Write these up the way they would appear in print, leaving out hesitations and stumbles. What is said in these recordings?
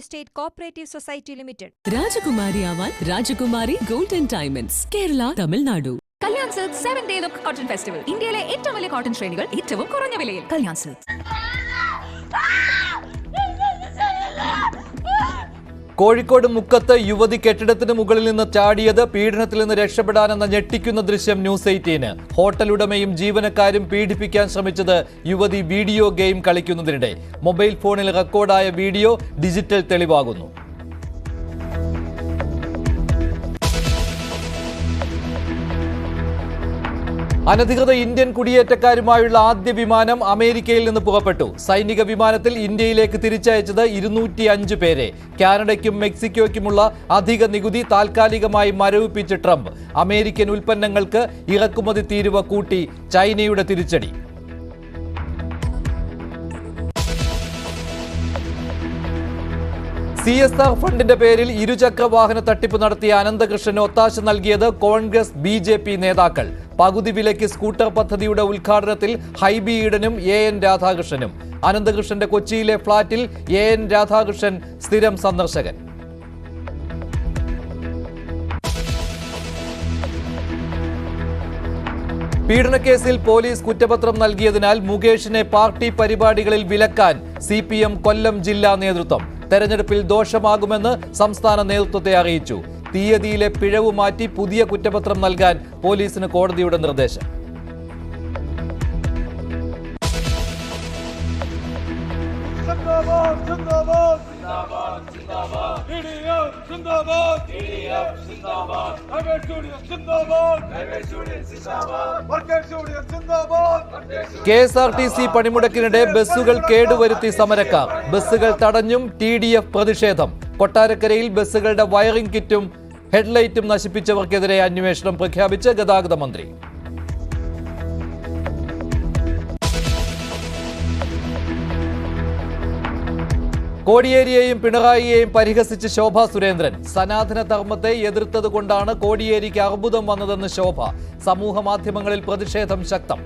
State Cooperative Society Limited. രാജകുമാരി ആവാൻ രാജകുമാരി golden diamonds Kerala Tamil Nadu. Kalyan silk 7-day look cotton festival. ഇന്ത്യയിലെ ഏറ്റവും വലിയ കോട്ടൺ ശ്രേണികൾ ഏറ്റവും കുറഞ്ഞ വിലയിൽ. കല്യാൺ സിൽക്ക്. കോഴിക്കോട് മുക്കത്ത് യുവതി കെട്ടിടത്തിന് മുകളിൽ നിന്ന് ചാടിയത് പീഡനത്തിൽ നിന്ന് രക്ഷപ്പെടാനെന്ന ഞെട്ടിക്കുന്ന ദൃശ്യം ന്യൂസ് 18. ഹോട്ടൽ ഉടമയും ജീവനക്കാരും പീഡിപ്പിക്കാൻ ശ്രമിച്ചത് യുവതി വീഡിയോ ഗെയിം കളിക്കുന്നതിനിടെ. മൊബൈൽ ഫോണിൽ റെക്കോർഡായ വീഡിയോ ഡിജിറ്റൽ തെളിവാകുന്നു. അനധികൃത ഇന്ത്യൻ കുടിയേറ്റക്കാരുമായുള്ള ആദ്യ വിമാനം അമേരിക്കയിൽ നിന്ന് പുറപ്പെട്ടു. സൈനിക വിമാനത്തിൽ ഇന്ത്യയിലേക്ക് തിരിച്ചയച്ചത് 205 പേരെ. കാനഡയ്ക്കും മെക്സിക്കോയ്ക്കുമുള്ള അധിക നികുതി താൽക്കാലികമായി മരവിപ്പിച്ച് ട്രംപ്. അമേരിക്കൻ ഉൽപ്പന്നങ്ങൾക്ക് ഇറക്കുമതി തീരുവ കൂട്ടി ചൈനയുടെ തിരിച്ചടി. CSR ഫണ്ടിന്റെ പേരിൽ ഇരുചക്ര വാഹന തട്ടിപ്പ് നടത്തിയ അനന്തകൃഷ്ണന് ഒത്താശ നൽകിയത് കോൺഗ്രസ് BJP നേതാക്കൾ. പകുതി വിലയ്ക്ക് സ്കൂട്ടർ പദ്ധതിയുടെ ഉദ്ഘാടനത്തിൽ ഹൈബി ഈഡനും AN രാധാകൃഷ്ണനും. അനന്തകൃഷ്ണന്റെ കൊച്ചിയിലെ ഫ്ളാറ്റിൽ AN രാധാകൃഷ്ണൻ സ്ഥിരം സന്ദർശകൻ. പീഡനക്കേസിൽ പോലീസ് കുറ്റപത്രം നൽകിയതിനാൽ മുകേഷിനെ പാർട്ടി പരിപാടികളിൽ വിലക്കാൻ CPM കൊല്ലം ജില്ലാ നേതൃത്വം. തെരഞ്ഞെടുപ്പിൽ ദോഷമാകുമെന്ന് സംസ്ഥാന നേതൃത്വത്തെ അറിയിച്ചു. തീയതിയിലെ പിഴവ് മാറ്റി പുതിയ കുറ്റപത്രം നൽകാൻ പോലീസിന് കോടതിയുടെ നിർദ്ദേശം. KSRTC പണിമുടക്കിനിടെ ബസ്സുകൾ കേടുവരുത്തി സമരക്കാർ. ബസ്സുകൾ തടഞ്ഞും TDF പ്രതിഷേധം. കൊട്ടാരക്കരയിൽ ബസ്സുകളുടെ വയറിംഗ് കിറ്റും ഹെഡ്ലൈറ്റും നശിപ്പിച്ചവർക്കെതിരെ അന്വേഷണം പ്രഖ്യാപിച്ച് ഗതാഗത മന്ത്രി. കോടിയേരിയെയും പിണറായിയെയും പരിഹസിച്ച് ശോഭ സുരേന്ദ്രൻ. സനാതന ധർമ്മത്തെ എതിർത്തതുകൊണ്ടാണ് കോടിയേരിക്ക് അർബുദം വന്നതെന്ന് ശോഭ. സമൂഹ മാധ്യമങ്ങളിൽ പ്രതിഷേധം ശക്തം.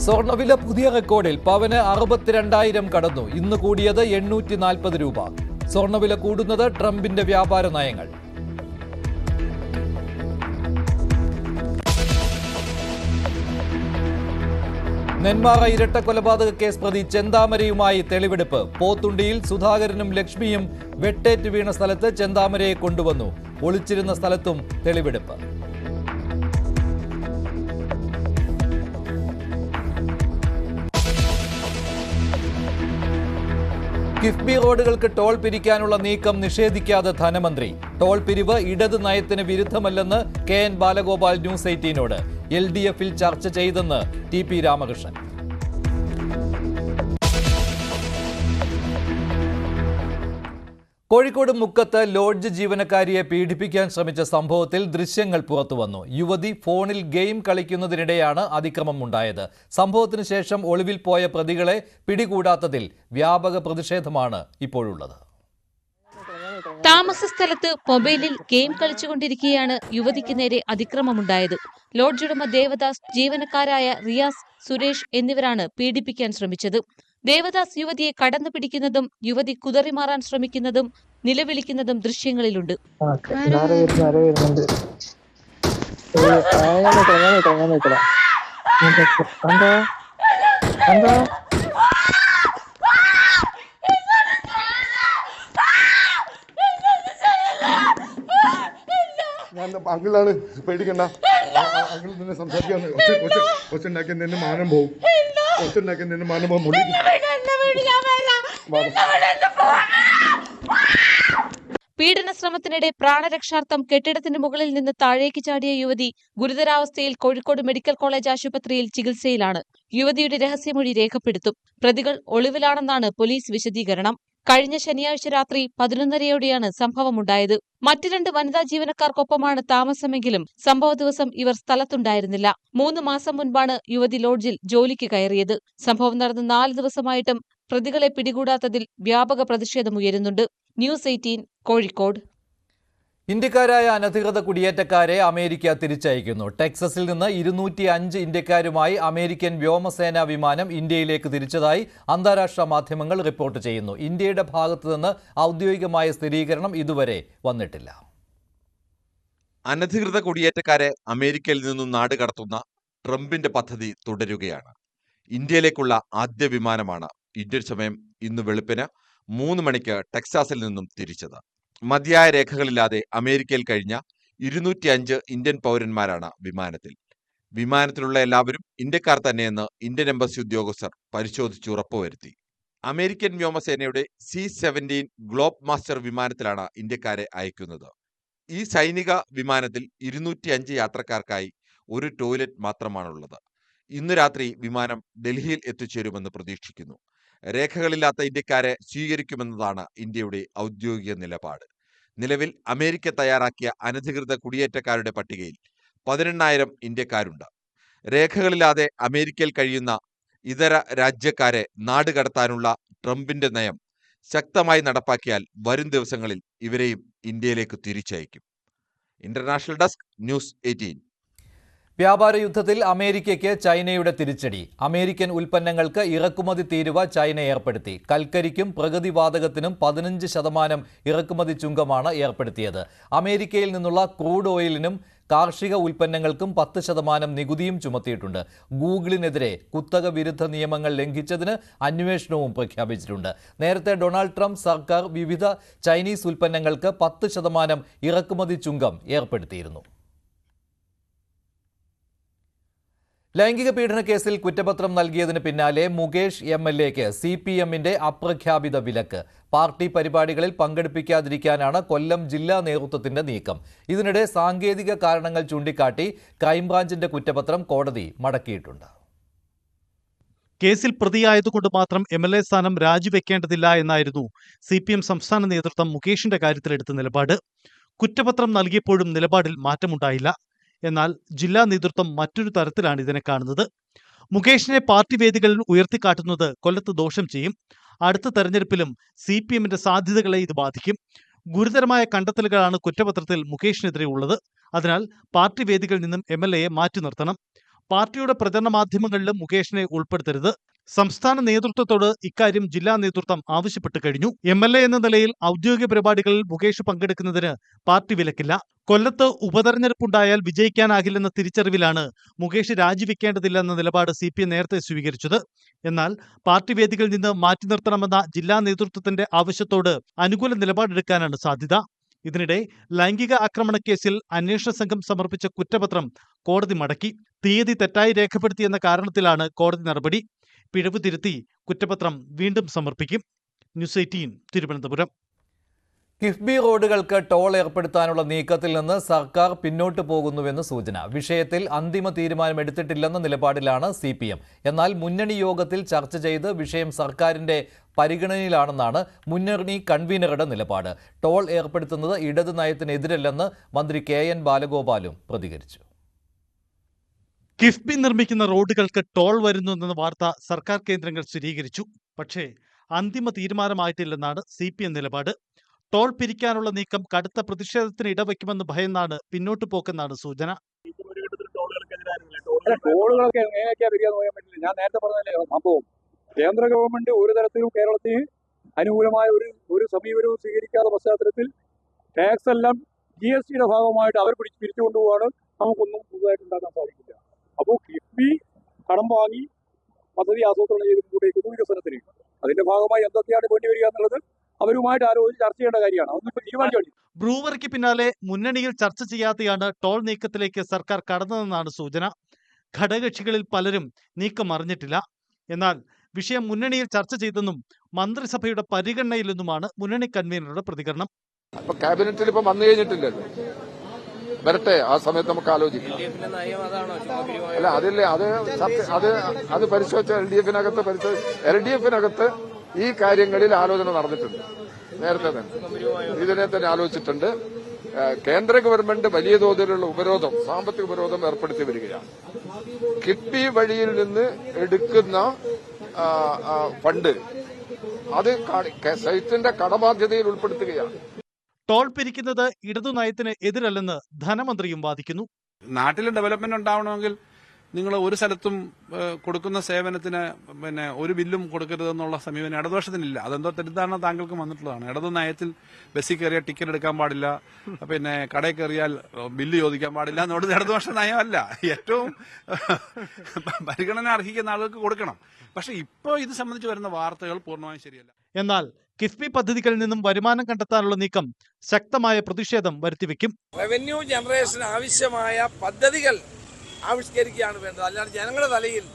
സ്വർണ്ണവില പുതിയ റെക്കോർഡിൽ. പവന് 62,000 കടന്നു. ഇന്ന് കൂടിയത് 840 രൂപ. സ്വർണ്ണവില കൂടുന്നത് ട്രംപിന്റെ വ്യാപാര നയങ്ങൾ. നെന്മാറ ഇരട്ട കൊലപാതക കേസ് പ്രതി ചെന്താമരയുമായി തെളിവെടുപ്പ്. പോത്തുണ്ടിയിൽ സുധാകരനും ലക്ഷ്മിയും വെട്ടേറ്റ് വീണ സ്ഥലത്ത് ചെന്താമരയെ കൊണ്ടുവന്നു. ഒളിച്ചിരുന്ന സ്ഥലത്തും തെളിവെടുപ്പ്. കിഫ്ബി റോഡുകൾക്ക് ടോൾ പിരിക്കാനുള്ള നീക്കം നിഷേധിക്കാതെ ധനമന്ത്രി. ടോൾ പിരിവ് ഇടത് നയത്തിന് വിരുദ്ധമല്ലെന്ന് KN ബാലഗോപാൽ ന്യൂസ് 18നോട്. LDFൽ ചർച്ച ചെയ്തെന്ന് TP രാമകൃഷ്ണൻ. കോഴിക്കോട് മുക്കത്ത് ലോഡ്ജ് ജീവനക്കാരിയെ പീഡിപ്പിക്കാൻ ശ്രമിച്ച സംഭവത്തിൽ ദൃശ്യങ്ങൾ പുറത്തുവന്നു. യുവതി ഫോണിൽ ഗെയിം കളിക്കുന്നതിനിടെയാണ് അതിക്രമം ഉണ്ടായത്. സംഭവത്തിന് ശേഷം ഒളിവിൽ പോയ പ്രതികളെ പിടികൂടാത്തതിൽ വ്യാപക പ്രതിഷേധമാണ് ഇപ്പോഴുള്ളത്. താമസ സ്ഥലത്ത് മൊബൈലിൽ ഗെയിം കളിച്ചുകൊണ്ടിരിക്കെയാണ് യുവതിക്ക് നേരെ അതിക്രമമുണ്ടായത്. ലോഡ്ജ് ഉടമ ദേവദാസ്, ജീവനക്കാരായ റിയാസ്, സുരേഷ് എന്നിവരാണ് പീഡിപ്പിക്കാൻ ശ്രമിച്ചത്. ദേവദാസ് യുവതിയെ കടന്നു പിടിക്കുന്നതും യുവതി കുതറിമാറാൻ ശ്രമിക്കുന്നതും നിലവിളിക്കുന്നതും ദൃശ്യങ്ങളിലുണ്ട്. ഞാൻ അങ്കിളാണ്, പേടിക്കണ്ട. അങ്കിൾ നിന്നെ സംസാരിക്കാൻ ഒച്ചുണ്ടാക്കി നിന്നെ മാനം പോവും. ഒച്ചുണ്ടാക്കി നിന്നെ മാനം പോകും. പീഡന ശ്രമത്തിനിടെ പ്രാണരക്ഷാർത്ഥം കെട്ടിടത്തിന് മുകളിൽ നിന്ന് താഴേക്ക് ചാടിയ യുവതി ഗുരുതരാവസ്ഥയിൽ കോഴിക്കോട് മെഡിക്കൽ കോളേജ് ആശുപത്രിയിൽ ചികിത്സയിലാണ്. യുവതിയുടെ രഹസ്യമൊഴി രേഖപ്പെടുത്തും. പ്രതികൾ ഒളിവിലാണെന്നാണ് പോലീസ് വിശദീകരണം. കഴിഞ്ഞ ശനിയാഴ്ച രാത്രി 11:30യോടെയാണ് സംഭവമുണ്ടായത്. മറ്റ് 2 വനിതാ ജീവനക്കാർക്കൊപ്പമാണ് താമസമെങ്കിലും സംഭവ ദിവസം ഇവർ സ്ഥലത്തുണ്ടായിരുന്നില്ല. 3 മാസം മുൻപാണ് യുവതി ലോഡ്ജിൽ ജോലിക്ക് കയറിയത്. സംഭവം നടന്ന് 4 ദിവസമായിട്ടും പ്രതികളെ പിടികൂടാത്തതിൽ വ്യാപക പ്രതിഷേധമുയരുന്നുണ്ട്. ന്യൂസ് 18 കോഴിക്കോട്. ഇന്ത്യക്കാരായ അനധികൃത കുടിയേറ്റക്കാരെ അമേരിക്ക തിരിച്ചയക്കുന്നു. ടെക്സസിൽ നിന്ന് 205 ഇന്ത്യക്കാരുമായി അമേരിക്കൻ വ്യോമസേനാ വിമാനം ഇന്ത്യയിലേക്ക് തിരിച്ചതായി അന്താരാഷ്ട്ര മാധ്യമങ്ങൾ റിപ്പോർട്ട് ചെയ്യുന്നു. ഇന്ത്യയുടെ ഭാഗത്തു നിന്ന് ഔദ്യോഗികമായ സ്ഥിരീകരണം ഇതുവരെ വന്നിട്ടില്ല. അനധികൃത കുടിയേറ്റക്കാരെ അമേരിക്കയിൽ നിന്നും നാടുകടത്തുന്ന ട്രംപിന്റെ പദ്ധതി തുടരുകയാണ്. ഇന്ത്യയിലേക്കുള്ള ആദ്യ വിമാനമാണ് ഇന്ത്യൻ സമയം ഇന്ന് വെളുപ്പിന് 3 മണിക്ക് ടെക്സാസിൽ നിന്നും തിരിച്ചത്. മതിയായ രേഖകളില്ലാതെ അമേരിക്കയിൽ കഴിഞ്ഞ 205 ഇന്ത്യൻ പൗരന്മാരാണ് വിമാനത്തിൽ. വിമാനത്തിലുള്ള എല്ലാവരും ഇന്ത്യക്കാർ തന്നെയെന്ന് ഇന്ത്യൻ എംബസി ഉദ്യോഗസ്ഥർ പരിശോധിച്ച് ഉറപ്പുവരുത്തി. അമേരിക്കൻ വ്യോമസേനയുടെ C-17 ഗ്ലോബ് മാസ്റ്റർ വിമാനത്തിലാണ് ഇന്ത്യക്കാരെ അയക്കുന്നത്. ഈ സൈനിക വിമാനത്തിൽ 205 യാത്രക്കാർക്കായി ഒരു ടോയ്ലറ്റ് മാത്രമാണുള്ളത്. ഇന്ന് രാത്രി വിമാനം ഡൽഹിയിൽ എത്തിച്ചേരുമെന്ന് പ്രതീക്ഷിക്കുന്നു. രേഖകളില്ലാത്ത ഇന്ത്യക്കാരെ സ്വീകരിക്കുമെന്നതാണ് ഇന്ത്യയുടെ ഔദ്യോഗിക നിലപാട്. നിലവിൽ അമേരിക്ക തയ്യാറാക്കിയ അനധികൃത കുടിയേറ്റക്കാരുടെ പട്ടികയിൽ 18,000 ഇന്ത്യക്കാരുണ്ട്. രേഖകളില്ലാതെ അമേരിക്കയിൽ കഴിയുന്ന ഇതര രാജ്യക്കാരെ നാടുകടത്താനുള്ള ട്രംപിന്റെ നയം ശക്തമായി നടപ്പാക്കിയാൽ വരും ദിവസങ്ങളിൽ ഇവരെയും ഇന്ത്യയിലേക്ക് തിരിച്ചയക്കും. International desk, news 18. വ്യാപാര യുദ്ധത്തിൽ അമേരിക്കയ്ക്ക് ചൈനയുടെ തിരിച്ചടി. അമേരിക്കൻ ഉൽപ്പന്നങ്ങൾക്ക് ഇറക്കുമതി തീരുവ ചൈന ഏർപ്പെടുത്തി. കൽക്കരിക്കും പ്രകൃതിവാതകത്തിനും 15% ഇറക്കുമതി ചുങ്കമാണ് ഏർപ്പെടുത്തിയത്. അമേരിക്കയിൽ നിന്നുള്ള ക്രൂഡ് ഓയിലിനും കാർഷിക ഉൽപ്പന്നങ്ങൾക്കും 10% നികുതിയും ചുമത്തിയിട്ടുണ്ട്. ഗൂഗിളിനെതിരെ കുത്തക വിരുദ്ധ നിയമങ്ങൾ ലംഘിച്ചതിന് അന്വേഷണവും പ്രഖ്യാപിച്ചിട്ടുണ്ട്. നേരത്തെ ഡൊണാൾഡ് ട്രംപ് സർക്കാർ വിവിധ ചൈനീസ് ഉൽപ്പന്നങ്ങൾക്ക് 10% ഇറക്കുമതി ചുങ്കം ഏർപ്പെടുത്തിയിരുന്നു. ലൈംഗിക പീഡന കേസിൽ കുറ്റപത്രം നൽകിയതിന് പിന്നാലെ മുകേഷ് MLAക്ക് CPMന്റെ അപ്രഖ്യാപിത വിലക്ക്. പാർട്ടി പരിപാടികളിൽ പങ്കെടുപ്പിക്കാതിരിക്കാനാണ് കൊല്ലം ജില്ലാ നേതൃത്വത്തിന്റെ നീക്കം. ഇതിനിടെ സാങ്കേതിക കാരണങ്ങൾ ചൂണ്ടിക്കാട്ടി ക്രൈംബ്രാഞ്ചിന്റെ കുറ്റപത്രം കോടതി മടക്കിയിട്ടുണ്ട്. കേസിൽ പ്രതിയായതുകൊണ്ട് മാത്രം MLA സ്ഥാനം രാജിവെക്കേണ്ടതില്ല എന്നായിരുന്നു CPM സംസ്ഥാന നേതൃത്വം മുകേഷിന്റെ കാര്യത്തിലെടുത്ത നിലപാട്. കുറ്റപത്രം നൽകിയപ്പോഴും നിലപാടിൽ മാറ്റമുണ്ടായില്ല. എന്നാൽ ജില്ലാ നേതൃത്വം മറ്റൊരു തരത്തിലാണ് ഇതിനെ കാണുന്നത്. മുകേഷിനെ പാർട്ടി വേദികളിൽ ഉയർത്തിക്കാട്ടുന്നത് കൊല്ലത്ത് ദോഷം ചെയ്യും. അടുത്ത തെരഞ്ഞെടുപ്പിലും CPMന്റെ സാധ്യതകളെ ഇത് ബാധിക്കും. ഗുരുതരമായ കണ്ടെത്തലുകളാണ് കുറ്റപത്രത്തിൽ മുകേഷിനെതിരെ ഉള്ളത്. അതിനാൽ പാർട്ടി വേദികളിൽ നിന്നും MLAയെ മാറ്റി നിർത്തണം. പാർട്ടിയുടെ പ്രചരണ മാധ്യമങ്ങളിലും മുകേഷിനെ ഉൾപ്പെടുത്തരുത്. സംസ്ഥാന നേതൃത്വത്തോട് ഇക്കാര്യം ജില്ലാ നേതൃത്വം ആവശ്യപ്പെട്ടു കഴിഞ്ഞു. MLA എന്ന നിലയിൽ ഔദ്യോഗിക പരിപാടികളിൽ മുകേഷ് പങ്കെടുക്കുന്നതിന് പാർട്ടി വിലക്കില്ല. കൊല്ലത്ത് ഉപതെരഞ്ഞെടുപ്പുണ്ടായാൽ വിജയിക്കാനാകില്ലെന്ന തിരിച്ചറിവിലാണ് മുകേഷ് രാജിവെക്കേണ്ടതില്ലെന്ന നിലപാട് CPM നേരത്തെ സ്വീകരിച്ചത്. എന്നാൽ പാർട്ടി വേദികളിൽ നിന്ന് മാറ്റി നിർത്തണമെന്ന ജില്ലാ നേതൃത്വത്തിന്റെ ആവശ്യത്തോട് അനുകൂല നിലപാടെടുക്കാനാണ് സാധ്യത. ഇതിനിടെ ലൈംഗിക ആക്രമണ കേസിൽ അന്വേഷണ സംഘം സമർപ്പിച്ച കുറ്റപത്രം കോടതി മടക്കി. തീയതി തെറ്റായി രേഖപ്പെടുത്തിയെന്ന കാരണത്തിലാണ് കോടതി നടപടി. പിഴവ് തിരുത്തി കുറ്റപത്രം വീണ്ടും സമർപ്പിക്കും. ന്യൂസ് 18 തിരുവനന്തപുരം. കിഫ്ബി റോഡുകൾക്ക് ടോൾ ഏർപ്പെടുത്താനുള്ള നീക്കത്തിൽ നിന്ന് സർക്കാർ പിന്നോട്ടു പോകുന്നുവെന്ന് സൂചന. വിഷയത്തിൽ അന്തിമ തീരുമാനമെടുത്തിട്ടില്ലെന്ന നിലപാടിലാണ് CPM. എന്നാൽ മുന്നണി യോഗത്തിൽ ചർച്ച ചെയ്ത് വിഷയം സർക്കാരിന്റെ പരിഗണനയിലാണെന്നാണ് മുന്നണി കൺവീനറുടെ നിലപാട്. ടോൾ ഏർപ്പെടുത്തുന്നത് ഇടത് നയത്തിനെതിരല്ലെന്ന് മന്ത്രി KN ബാലഗോപാലും പ്രതികരിച്ചു. കിഫ്ബി നിർമ്മിക്കുന്ന റോഡുകൾക്ക് ടോൾ വരുന്നുവെന്ന വാർത്ത സർക്കാർ കേന്ദ്രങ്ങൾ സ്ഥിരീകരിച്ചു. പക്ഷേ അന്തിമ തീരുമാനമായിട്ടില്ലെന്നാണ് CPM നിലപാട്. ടോൾ പിരിക്കാനുള്ള നീക്കം കടുത്ത പ്രതിഷേധത്തിന് ഇടവയ്ക്കുമെന്ന് ഭയന്നാണ് പിന്നോട്ടു പോക്കെന്നാണ് സൂചന. ടോളുകളൊക്കെ എങ്ങനെയൊക്കെയാ പിരിക്കാന്ന് പറയാൻ പറ്റില്ല. ഞാൻ നേരത്തെ പറഞ്ഞതല്ലേ സംഭവം. കേന്ദ്ര ഗവൺമെന്റ് ഒരു തരത്തിലും കേരളത്തിന് അനുകൂലമായ ഒരു സമീപനവും സ്വീകരിക്കാത്ത പശ്ചാത്തലത്തിൽ ടാക്സ് എല്ലാം GSTയുടെ ഭാഗമായിട്ട് അവർ പിരിച്ചുകൊണ്ടുപോവാണ്. നമുക്കൊന്നും പുതുതായിട്ട് ഉണ്ടാക്കാൻ സാധിക്കില്ല. അപ്പോൾ കിഫ്ബി കടം വാങ്ങി പദ്ധതി ആസൂത്രണം ചെയ്ത് മുമ്പോട്ടേക്കുന്നു വികസനത്തിന്. അതിന്റെ ഭാഗമായി എന്തൊക്കെയാണ് വേണ്ടി വരിക എന്നുള്ളത് അവരുമായിട്ട് ആലോചിച്ച് ചർച്ച ചെയ്യേണ്ട കാര്യമാണ്. അതൊന്നും ഇപ്പോൾ തീരുമാനിച്ചു. ബ്രൂവറിക്ക് പിന്നാലെ മുന്നണിയിൽ ചർച്ച ചെയ്യാതെയാണ് ടോൾ നീക്കത്തിലേക്ക് സർക്കാർ കടന്നതെന്നാണ് സൂചന. ഘടകകക്ഷികളിൽ പലരും നീക്കം അറിഞ്ഞിട്ടില്ല. എന്നാൽ വിഷയം മുന്നണിയിൽ ചർച്ച ചെയ്തെന്നും മന്ത്രിസഭയുടെ പരിഗണനയിലെന്നുമാണ് മുന്നണി കൺവീനറുടെ പ്രതികരണം. ക്യാബിനറ്റിൽ ഇപ്പം വന്നു കഴിഞ്ഞിട്ടില്ലല്ലോ, വരട്ടെ, ആ സമയത്ത് നമുക്ക് ആലോചിക്കാം. അല്ല അതില്ലേ, അത് പരിശോധിച്ച LDF-നകത്ത് ഈ കാര്യങ്ങളിൽ ആലോചന നടന്നിട്ടുണ്ട്. നേരത്തെ തന്നെ ഇതിനെ തന്നെ ആലോചിച്ചിട്ടുണ്ട്. കേന്ദ്ര ഗവൺമെന്റ് വലിയ തോതിലുള്ള ഉപരോധം, സാമ്പത്തിക ഉപരോധം ഏർപ്പെടുത്തി വരികയാണ്. കിഫ്ബി വഴിയിൽ നിന്ന് എടുക്കുന്ന ഫണ്ട് അത് സൈറ്റിന്റെ കടബാധ്യതയിൽ ഉൾപ്പെടുത്തുകയാണ്. ടോൾ പിരിക്കുന്നത് ഇടതു നയത്തിന് എതിരല്ലെന്ന് ധനമന്ത്രിയും വാദിക്കുന്നു. നാട്ടിൽ ഡെവലപ്മെന്റ് ഉണ്ടാവണമെങ്കിൽ നിങ്ങൾ ഒരു സ്ഥലത്തും കൊടുക്കുന്ന സേവനത്തിന് ഒരു ബില്ലും കൊടുക്കരുതെന്നുള്ള സമീപനം ഇടതുപക്ഷത്തിനില്ല. അതെന്തോ തെറ്റിദ്ധാരണ താങ്കൾക്ക് വന്നിട്ടുള്ളതാണ്. ഇടതു നയത്തിൽ ബസ്സിൽ കയറിയാൽ ടിക്കറ്റ് എടുക്കാൻ പാടില്ല, കടയിൽ കയറിയാൽ ബില്ല് ചോദിക്കാൻ പാടില്ല എന്നുള്ളത് ഇടതുപക്ഷ നയമല്ല. ഏറ്റവും പരിഗണന അർഹിക്കുന്ന ആളുകൾക്ക് കൊടുക്കണം. പക്ഷെ ഇപ്പോൾ ഇത് സംബന്ധിച്ച് വരുന്ന വാർത്തകൾ പൂർണ്ണമായും ശരിയല്ല. എന്നാൽ കിഫ്ബി പദ്ധതികളിൽ നിന്നും വരുമാനം കണ്ടെത്താനുള്ള നീക്കം ശക്തമായ പ്രതിഷേധം വരുത്തിവെക്കും. റവന്യൂ ജനറേഷന് ആവശ്യമായ പദ്ധതികൾ ആവിഷ്കരിക്കുകയാണ് വേണ്ടത്, അല്ലാണ്ട് ജനങ്ങളുടെ തലയിൽ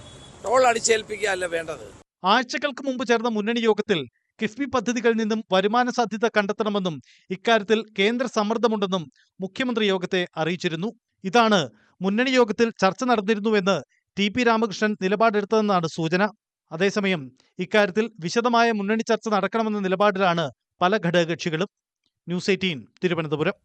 ടോൾ അടിച്ചേൽപ്പിക്കുകയല്ല വേണ്ടത്. ആഴ്ചകൾക്ക് മുമ്പ് ചേർന്ന മുന്നണി യോഗത്തിൽ കിഫ്ബി പദ്ധതികളിൽ നിന്നും വരുമാന സാധ്യത കണ്ടെത്തണമെന്നും ഇക്കാര്യത്തിൽ കേന്ദ്ര സമ്മർദ്ദമുണ്ടെന്നും മുഖ്യമന്ത്രി യോഗത്തെ അറിയിച്ചിരുന്നു. ഇതാണ് മുന്നണി യോഗത്തിൽ ചർച്ച നടന്നിരുന്നുവെന്ന് ടി.പി. രാമകൃഷ്ണൻ നിലപാടെടുത്തതെന്നാണ് സൂചന. അതേസമയം ഇക്കാര്യത്തിൽ വിശദമായ മുന്നണി ചർച്ച നടക്കണമെന്ന നിലപാടിലാണ് പല ഘടകകക്ഷികളും. ന്യൂസ് 18 തിരുവനന്തപുരം.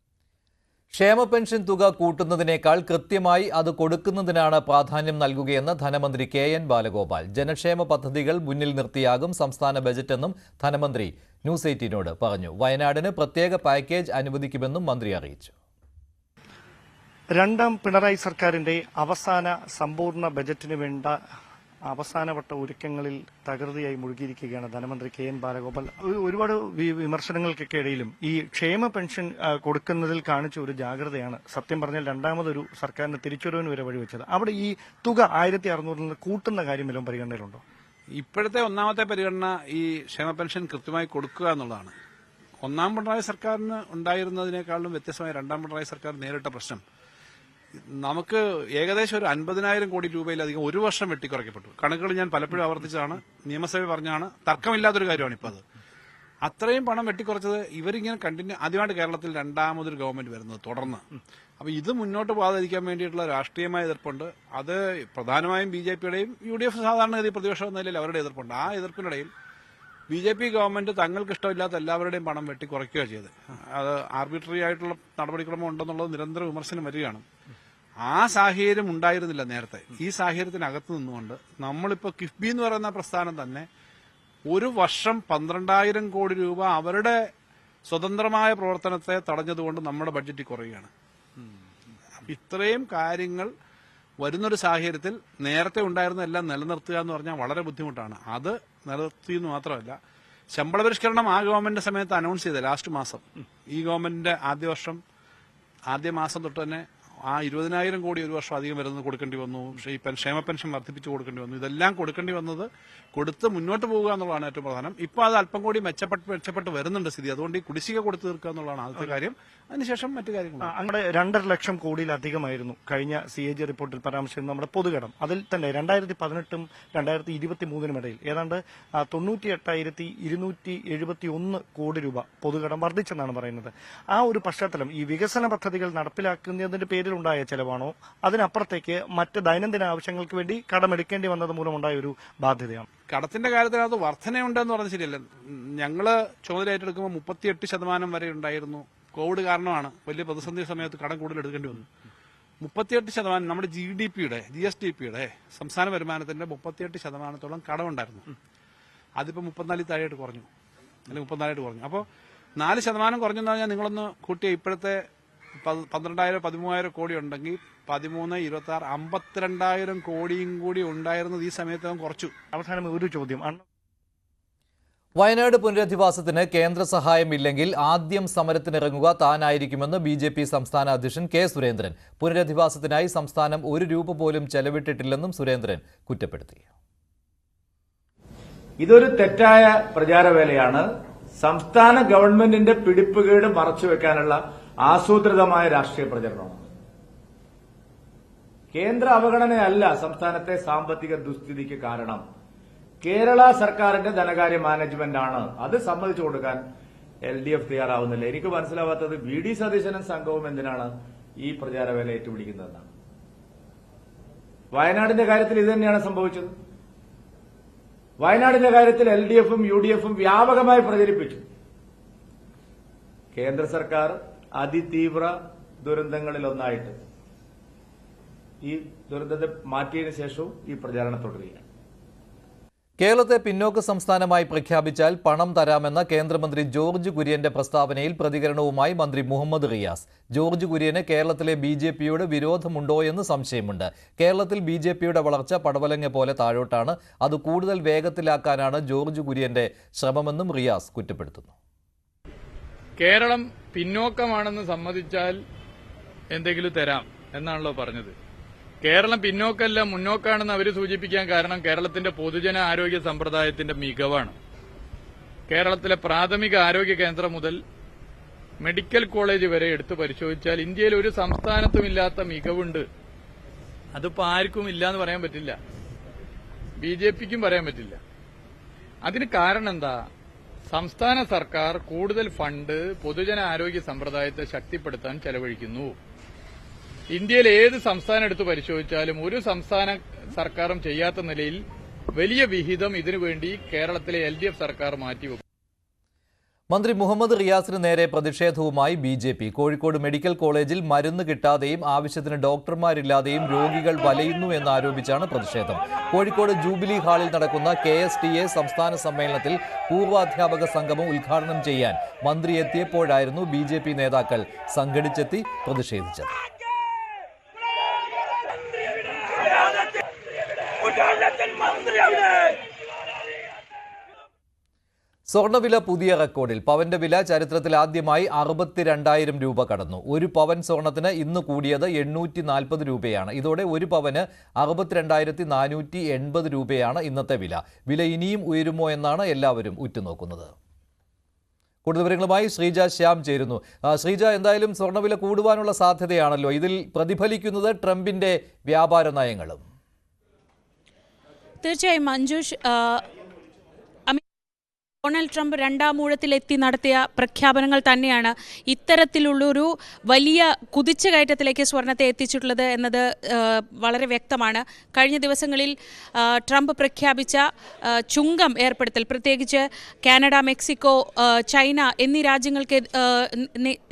ക്ഷേമ പെൻഷൻ തുക കൂട്ടുന്നതിനേക്കാൾ കൃത്യമായി അത് കൊടുക്കുന്നതിനാണ് പ്രാധാന്യം നൽകുകയെന്ന് ധനമന്ത്രി കെ.എൻ. ബാലഗോപാൽ. ജനക്ഷേമ പദ്ധതികൾ മുന്നിൽ നിർത്തിയാകും സംസ്ഥാന ബജറ്റെന്നും ധനമന്ത്രി ന്യൂസ് 18നോട് പറഞ്ഞു. വയനാടിന് പ്രത്യേക പാക്കേജ് അനുവദിക്കുമെന്നും മന്ത്രി അറിയിച്ചു. രണ്ടാം പിണറായി സർക്കാരിന്റെ അവസാന സമ്പൂർണ്ണ ബജറ്റിന് വേണ്ട അവസാനവട്ട ഒരുക്കങ്ങളിൽ തകൃതിയായി മുഴുകിയിരിക്കുകയാണ് ധനമന്ത്രി കെ.എൻ. ബാലഗോപാൽ. ഒരുപാട് വിമർശനങ്ങൾക്കൊക്കെ ഇടയിലും ഈ ക്ഷേമ പെൻഷൻ കൊടുക്കുന്നതിൽ കാണിച്ച ഒരു ജാഗ്രതയാണ് സത്യം പറഞ്ഞാൽ രണ്ടാമതൊരു സർക്കാരിന് തിരിച്ചുവരവിന് വരെ വഴിവെച്ചത്. അവിടെ ഈ തുക 1600 നിന്ന് കൂട്ടുന്ന കാര്യം വല്ലതും പരിഗണനയിലുണ്ടോ? ഇപ്പോഴത്തെ ഒന്നാമത്തെ പരിഗണന ഈ ക്ഷേമ പെൻഷൻ കൃത്യമായി കൊടുക്കുക എന്നുള്ളതാണ്. ഒന്നാം പിണറായി സർക്കാരിന് ഉണ്ടായിരുന്നതിനേക്കാളും വ്യത്യസ്തമായി രണ്ടാം പിണറായി സർക്കാർ നേരിട്ട പ്രശ്നം നമുക്ക് ഏകദേശം ഒരു 50,000 കോടി രൂപയിലധികം ഒരു വർഷം വെട്ടിക്കുറയ്ക്കപ്പെട്ടു. കണക്കുകൾ ഞാൻ പലപ്പോഴും ആവർത്തിച്ചാണ്, നിയമസഭ പറഞ്ഞാണ്, തർക്കമില്ലാത്തൊരു കാര്യമാണ് ഇപ്പോൾ അത്. അത്രയും പണം വെട്ടിക്കുറച്ചത് ഇവരിങ്ങനെ ആദ്യമായിട്ട് കേരളത്തിൽ രണ്ടാമതൊരു ഗവൺമെന്റ് വരുന്നത് തുടർന്ന്. അപ്പോൾ ഇത് മുന്നോട്ട് പോകാതിരിക്കാൻ വേണ്ടിയിട്ടുള്ള രാഷ്ട്രീയമായ എതിർപ്പുണ്ട്. അത് പ്രധാനമായും ബി.ജെ.പിയുടെയും യു.ഡി.എഫ് സാധാരണഗതി പ്രതിപക്ഷം എന്ന നിലയിൽ അവരുടെ എതിർപ്പുണ്ട്. ആ എതിർപ്പിനിടയിൽ ബി.ജെ.പി ഗവൺമെന്റ് തങ്ങൾക്ക് ഇഷ്ടമില്ലാത്ത എല്ലാവരുടെയും പണം വെട്ടിക്കുറയ്ക്കുക ചെയ്ത് അത് ആർബിട്രറി ആയിട്ടുള്ള നടപടിക്രമം ഉണ്ടെന്നുള്ളത് നിരന്തര വിമർശനം വരികയാണ്. ആ സാഹചര്യം ഉണ്ടായിരുന്നില്ല നേരത്തെ. ഈ സാഹചര്യത്തിനകത്ത് നിന്നുകൊണ്ട് നമ്മളിപ്പോൾ കിഫ്ബി എന്ന് പറയുന്ന പ്രസ്ഥാനം തന്നെ ഒരു വർഷം 12,000 കോടി രൂപ അവരുടെ സ്വതന്ത്രമായ പ്രവർത്തനത്തെ തടഞ്ഞതുകൊണ്ട് നമ്മുടെ ബഡ്ജറ്റ് കുറയുകയാണ്. ഇത്രയും കാര്യങ്ങൾ വരുന്നൊരു സാഹചര്യത്തിൽ നേരത്തെ ഉണ്ടായിരുന്ന എല്ലാം നിലനിർത്തുക എന്ന് പറഞ്ഞാൽ വളരെ ബുദ്ധിമുട്ടാണ്. അത് നിലനിർത്തിയെന്ന് മാത്രമല്ല, ശമ്പള പരിഷ്കരണം ആ ഗവൺമെന്റിന്റെ സമയത്ത് അനൗൺസ് ചെയ്തത് ലാസ്റ്റ് മാസം. ഈ ഗവൺമെന്റിന്റെ ആദ്യ മാസം തൊട്ട് തന്നെ ആ 20,000 കോടി ഒരു വർഷം അധികം വരുന്നത് കൊടുക്കേണ്ടി വന്നു. ഈ ക്ഷേമ പെൻഷൻ വർദ്ധിപ്പിച്ച് കൊടുക്കേണ്ടി വന്നു. ഇതെല്ലാം കൊടുക്കേണ്ടി വന്നത് കൊടുത്ത് മുന്നോട്ട് പോവുക എന്നുള്ളതാണ് ഏറ്റവും പ്രധാനം. ഇപ്പോൾ അത് അല്പം കൂടി മെച്ചപ്പെട്ട് വരുന്നുണ്ട് സ്ഥിതി. അതുകൊണ്ട് ഈ കുടിശ്ശിക കൊടുത്തു തീർക്കുക എന്നുള്ളതാണ് ആദ്യത്തെ കാര്യം. അതിനുശേഷം മറ്റു കാര്യങ്ങൾ. അങ്ങനെ 2.5 ലക്ഷം കോടിയിലധികമായിരുന്നു കഴിഞ്ഞ CAG റിപ്പോർട്ടിൽ പരാമർശിക്കുന്ന നമ്മുടെ പൊതുകടം. അതിൽ തന്നെ 2018-ഉം 2023-നും ഇടയിൽ ഏതാണ്ട് 98,271 കോടി രൂപ പൊതുകടം വർദ്ധിച്ചെന്നാണ് പറയുന്നത്. ആ ഒരു പശ്ചാത്തലം ഈ വികസന പദ്ധതികൾ നടപ്പിലാക്കുന്നതിന്റെ പേരിലുണ്ടായ ചെലവാണോ, അതിനപ്പുറത്തേക്ക് മറ്റ് ദൈനംദിന ആവശ്യങ്ങൾക്ക് വേണ്ടി കടമെടുക്കേണ്ടി വന്നത് മൂലമുണ്ടായ ഒരു ബാധ്യതയാണ്? കടത്തിന്റെ കാര്യത്തിനകത്ത് വർധനയുണ്ടെന്ന് പറഞ്ഞത് ശരിയല്ല. ഞങ്ങള് ചുമതല ഏറ്റെടുക്കുമ്പോൾ 38% വരെ ഉണ്ടായിരുന്നു. കോവിഡ് കാരണമാണ് വലിയ പ്രതിസന്ധി സമയത്ത് കടം കൂടുതൽ എടുക്കേണ്ടി വന്നു. 38% നമ്മുടെ GSDP-യുടെ സംസ്ഥാന വരുമാനത്തിന്റെ 38% കടമുണ്ടായിരുന്നു. അതിപ്പോ 34 താഴെയായിട്ട് കുറഞ്ഞു, അല്ലെങ്കിൽ 34 കുറഞ്ഞു. അപ്പോൾ 4% കുറഞ്ഞെന്ന് പറഞ്ഞാൽ നിങ്ങളൊന്ന് കൂട്ടിയ ഇപ്പോഴത്തെ 12,000-13,000 കോടി ഉണ്ടെങ്കിൽ 13, 26, 52,000 കോടിയും കൂടി ഉണ്ടായിരുന്നത് ഈ സമയത്ത് കുറച്ചു. അവസാനം ഒരു ചോദ്യം. വയനാട് പുനരധിവാസത്തിന് കേന്ദ്ര സഹായമില്ലെങ്കിൽ ആദ്യം സമരത്തിനിറങ്ങുക താനായിരിക്കുമെന്ന് BJP സംസ്ഥാന അധ്യക്ഷൻ കെ. സുരേന്ദ്രൻ. പുനരധിവാസത്തിനായി സംസ്ഥാനം 1 രൂപ പോലും ചെലവിട്ടിട്ടില്ലെന്നും സുരേന്ദ്രൻ കുറ്റപ്പെടുത്തി. ഇതൊരു തെറ്റായ പ്രചാരവേലയാണ്. സംസ്ഥാന ഗവൺമെന്റിന്റെ പിടിപ്പുകേട് മറച്ചുവെക്കാനുള്ള ആസൂത്രിതമായ രാഷ്ട്രീയ പ്രചരണമാണ്. കേന്ദ്ര അവഗണനയല്ല സംസ്ഥാനത്തെ സാമ്പത്തിക ദുസ്ഥിതിക്ക് കാരണം. കേരള സർക്കാരിന്റെ ധനകാര്യ മാനേജ്മെന്റാണ്. അത് സമ്മതിച്ചു കൊടുക്കാൻ LDF തയ്യാറാവുന്നില്ല. എനിക്ക് മനസ്സിലാവാത്തത് VD സതീശനും സംഘവും എന്തിനാണ് ഈ പ്രചാരവേല ഏറ്റുപിടിക്കുന്നതെന്നാണ്. വയനാടിന്റെ കാര്യത്തിൽ ഇത് തന്നെയാണ് സംഭവിച്ചത്. വയനാടിന്റെ കാര്യത്തിൽ LDF-ഉം UDF-ഉം വ്യാപകമായി പ്രചരിപ്പിച്ചു. കേന്ദ്ര സർക്കാർ അതിതീവ്ര ദുരന്തങ്ങളിലൊന്നായിട്ട് ഈ ദുരന്തത്തെ മാറ്റിയതിനു ശേഷവും ഈ പ്രചാരണം തുടരുകയാണ്. കേരളത്തെ പിന്നോക്ക സംസ്ഥാനമായി പ്രഖ്യാപിച്ചാൽ പണം തരാമെന്ന കേന്ദ്രമന്ത്രി ജോർജ് കുര്യന്റെ പ്രസ്താവനയിൽ പ്രതികരണവുമായി മന്ത്രി മുഹമ്മദ് റിയാസ്. ജോർജ് കുര്യന് കേരളത്തിലെ BJPയോട് വിരോധമുണ്ടോ എന്ന് സംശയമുണ്ട്. കേരളത്തിൽ BJPയുടെ വളർച്ച പടവലങ്ങ പോലെ താഴോട്ടാണ്. അത് കൂടുതൽ വേഗത്തിലാക്കാനാണ് ജോർജ് കുര്യന്റെ ശ്രമമെന്നും റിയാസ് കുറ്റപ്പെടുത്തുന്നു. കേരളം പിന്നോക്കമാണെന്ന് സമ്മതിച്ചാൽ എന്തെങ്കിലും തരാം എന്നാണല്ലോ പറഞ്ഞത്. കേരളം പിന്നോക്കല്ല മുന്നോക്കാണെന്ന് അവർ സൂചിപ്പിക്കാൻ കാരണം കേരളത്തിന്റെ പൊതുജന ആരോഗ്യ സമ്പ്രദായത്തിന്റെ മികവാണ്. കേരളത്തിലെ പ്രാഥമിക ആരോഗ്യ കേന്ദ്രം മുതൽ മെഡിക്കൽ കോളേജ് വരെ എടുത്തു പരിശോധിച്ചാൽ ഇന്ത്യയിൽ ഒരു സംസ്ഥാനത്തുമില്ലാത്ത മികവുണ്ട്. അതിപ്പോ ആർക്കും ഇല്ല എന്ന് പറയാൻ പറ്റില്ല, BJPക്കും പറയാൻ പറ്റില്ല. അതിന് കാരണം എന്താ? സംസ്ഥാന സർക്കാർ കൂടുതൽ ഫണ്ട് പൊതുജന ആരോഗ്യ സമ്പ്രദായത്തെ ശക്തിപ്പെടുത്താൻ ചെലവഴിക്കുന്നു. ഇന്ത്യയിൽ ഏത് സംസ്ഥാനം എടുത്ത് പരിശോധിച്ചാലും ഒരു സംസ്ഥാന സർക്കാരും ചെയ്യാത്ത നിലയിൽ വലിയ വിഹിതം ഇതിനുവേണ്ടി കേരളത്തിലെ LDF സർക്കാർ മാറ്റിവെക്കും. മന്ത്രി മുഹമ്മദ് റിയാസിന് നേരെ പ്രതിഷേധവുമായി BJP. കോഴിക്കോട് മെഡിക്കൽ കോളേജിൽ മരുന്ന് കിട്ടാതെയും ആവശ്യത്തിന് ഡോക്ടർമാരില്ലാതെയും രോഗികൾ വലയുന്നു എന്നാരോപിച്ചാണ് പ്രതിഷേധം. കോഴിക്കോട് ജൂബിലി ഹാളിൽ നടക്കുന്ന KSTA സംസ്ഥാന സമ്മേളനത്തിൽ പൂർവാധ്യാപക സംഗമം ഉദ്ഘാടനം ചെയ്യാൻ മന്ത്രി എത്തിയപ്പോഴായിരുന്നു BJP നേതാക്കൾ സംഘടിച്ചെത്തി പ്രതിഷേധിച്ചത്. സ്വർണ്ണവില പുതിയ റെക്കോർഡിൽ. പവന്റെ വില ചരിത്രത്തിൽ ആദ്യമായി 62,000 രൂപ കടന്നു. ഒരു പവൻ സ്വർണത്തിന് ഇന്ന് കൂടിയത് 840 രൂപയാണ്. ഇതോടെ ഒരു പവന് 62,480 രൂപയാണ് ഇന്നത്തെ വില. വില ഇനിയും ഉയരുമോ എന്നാണ് എല്ലാവരും ഉറ്റുനോക്കുന്നത്. കൂടുതൽ വിവരങ്ങളുമായി ശ്രീജ ശ്യാം ചേരുന്നു. ശ്രീജ, എന്തായാലും സ്വർണ്ണവില കൂടുവാനുള്ള സാധ്യതയാണല്ലോ. ഇതിൽ പ്രതിഫലിക്കുന്നത് ട്രംപിന്റെ വ്യാപാര നയങ്ങളും. തീർച്ചയായും മഞ്ജുഷ്, ഡൊണാൾഡ് ട്രംപ് രണ്ടാം ഊഴത്തിലെത്തി നടത്തിയ പ്രഖ്യാപനങ്ങൾ തന്നെയാണ് ഇത്തരത്തിലുള്ളൊരു വലിയ കുതിച്ചുകയറ്റത്തിലേക്ക് സ്വർണത്തെ എത്തിച്ചിട്ടുള്ളത് എന്നത് വളരെ വ്യക്തമാണ്. കഴിഞ്ഞ ദിവസങ്ങളിൽ ട്രംപ് പ്രഖ്യാപിച്ച ചുങ്കം ഏർപ്പെടുത്തൽ, പ്രത്യേകിച്ച് കാനഡ, മെക്സിക്കോ, ചൈന എന്നീ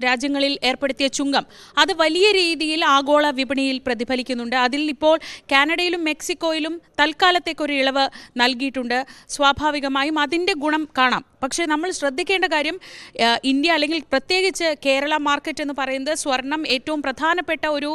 രാജ്യങ്ങളിൽ ഏർപ്പെടുത്തിയ ചുങ്കം, അത് വലിയ രീതിയിൽ ആഗോള വിപണിയിൽ പ്രതിഫലിക്കുന്നുണ്ട്. അതിൽ ഇപ്പോൾ കാനഡയിലും മെക്സിക്കോയിലും തൽക്കാലത്തേക്കൊരു ഇളവ് നൽകിയിട്ടുണ്ട്. സ്വാഭാവികമായും അതിൻ്റെ ഗുണം കാണാം. പക്ഷേ നമ്മൾ ശ്രദ്ധിക്കേണ്ട കാര്യം, ഇന്ത്യ അല്ലെങ്കിൽ പ്രത്യേകിച്ച് കേരള മാർക്കറ്റ് എന്ന് പറയുന്നത് സ്വർണം ഏറ്റവും പ്രധാനപ്പെട്ട ഒരു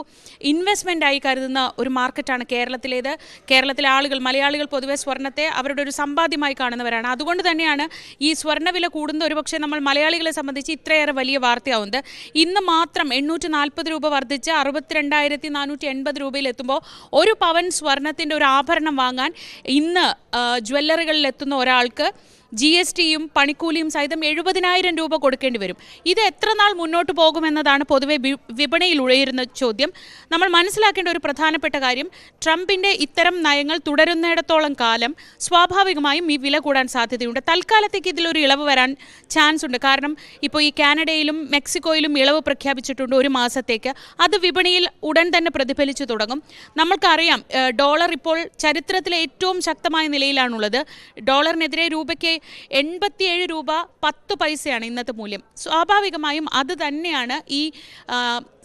ഇൻവെസ്റ്റ്മെൻ്റായി കരുതുന്ന ഒരു മാർക്കറ്റാണ് കേരളത്തിലേത്. കേരളത്തിലെ ആളുകൾ, മലയാളികൾ പൊതുവെ സ്വർണത്തെ അവരുടെ ഒരു സമ്പാദ്യമായി കാണുന്നവരാണ്. അതുകൊണ്ട് തന്നെയാണ് ഈ സ്വർണ്ണവില കൂടുന്ന ഒരുപക്ഷെ നമ്മൾ മലയാളികളെ സംബന്ധിച്ച് ഇത്രയേറെ വലിയ വാർത്തയാവുന്നത്. ഇന്ന് മാത്രം 840 രൂപ വർദ്ധിച്ച് 62,480 രൂപയിലെത്തുമ്പോൾ ഒരു പവൻ സ്വർണത്തിൻ്റെ ഒരു ആഭരണം വാങ്ങാൻ ഇന്ന് ജ്വല്ലറികളിൽ എത്തുന്ന ഒരാൾക്ക് GSTയും പണിക്കൂലിയും സഹിതം 70,000 രൂപ കൊടുക്കേണ്ടി വരും. ഇത് എത്ര നാൾ മുന്നോട്ട് പോകുമെന്നതാണ് പൊതുവെ വിപണിയിൽ ഉയരുന്ന ചോദ്യം. നമ്മൾ മനസ്സിലാക്കേണ്ട ഒരു പ്രധാനപ്പെട്ട കാര്യം, ട്രംപിൻ്റെ ഇത്തരം നയങ്ങൾ തുടരുന്നിടത്തോളം കാലം സ്വാഭാവികമായും ഈ വില കൂടാൻ സാധ്യതയുണ്ട്. തൽക്കാലത്തേക്ക് ഇതിലൊരു ഇളവ് വരാൻ ചാൻസ് ഉണ്ട്. കാരണം ഇപ്പോൾ ഈ കാനഡയിലും മെക്സിക്കോയിലും ഇളവ് പ്രഖ്യാപിച്ചിട്ടുണ്ട് 1 മാസത്തേക്ക്. അത് വിപണിയിൽ ഉടൻ തന്നെ പ്രതിഫലിച്ചു തുടങ്ങും. നമ്മൾക്കറിയാം, ഡോളർ ഇപ്പോൾ ചരിത്രത്തിലെ ഏറ്റവും ശക്തമായ നിലയിലാണുള്ളത്. ഡോളറിനെതിരെ രൂപയ്ക്ക് 87 രൂപ 10 പൈസയാണ് ഇന്നത്തെ മൂല്യം. സ്വാഭാവികമായും അത് തന്നെയാണ് ഈ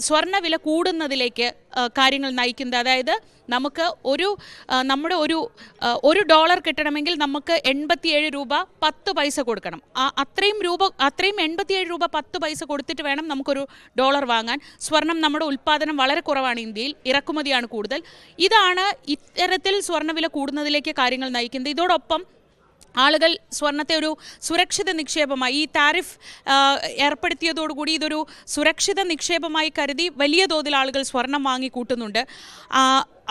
സ്വർണ്ണവില കൂടുന്നതിലേക്ക് കാര്യങ്ങൾ നയിക്കുന്നത്. അതായത് നമുക്ക് നമ്മുടെ ഒരു ഡോളർ കിട്ടണമെങ്കിൽ നമുക്ക് 87 രൂപ 10 പൈസ കൊടുക്കണം. അത്രയും 87 രൂപ 10 പൈസ കൊടുത്തിട്ട് വേണം നമുക്കൊരു ഡോളർ വാങ്ങാൻ. സ്വർണം നമ്മുടെ ഉൽപ്പാദനം വളരെ കുറവാണ് ഇന്ത്യയിൽ, ഇറക്കുമതിയാണ് കൂടുതൽ. ഇതാണ് ഇത്തരത്തിൽ സ്വർണ്ണവില കൂടുന്നതിലേക്ക് കാര്യങ്ങൾ നയിക്കുന്നത്. ഇതോടൊപ്പം ആളുകൾ സ്വർണത്തെ ഒരു സുരക്ഷിത നിക്ഷേപമായി, ഈ താരിഫ് ഏർപ്പെടുത്തിയതോടുകൂടി ഇതൊരു സുരക്ഷിത നിക്ഷേപമായി കരുതി വലിയ തോതിൽ ആളുകൾ സ്വർണം വാങ്ങി കൂട്ടുന്നുണ്ട്.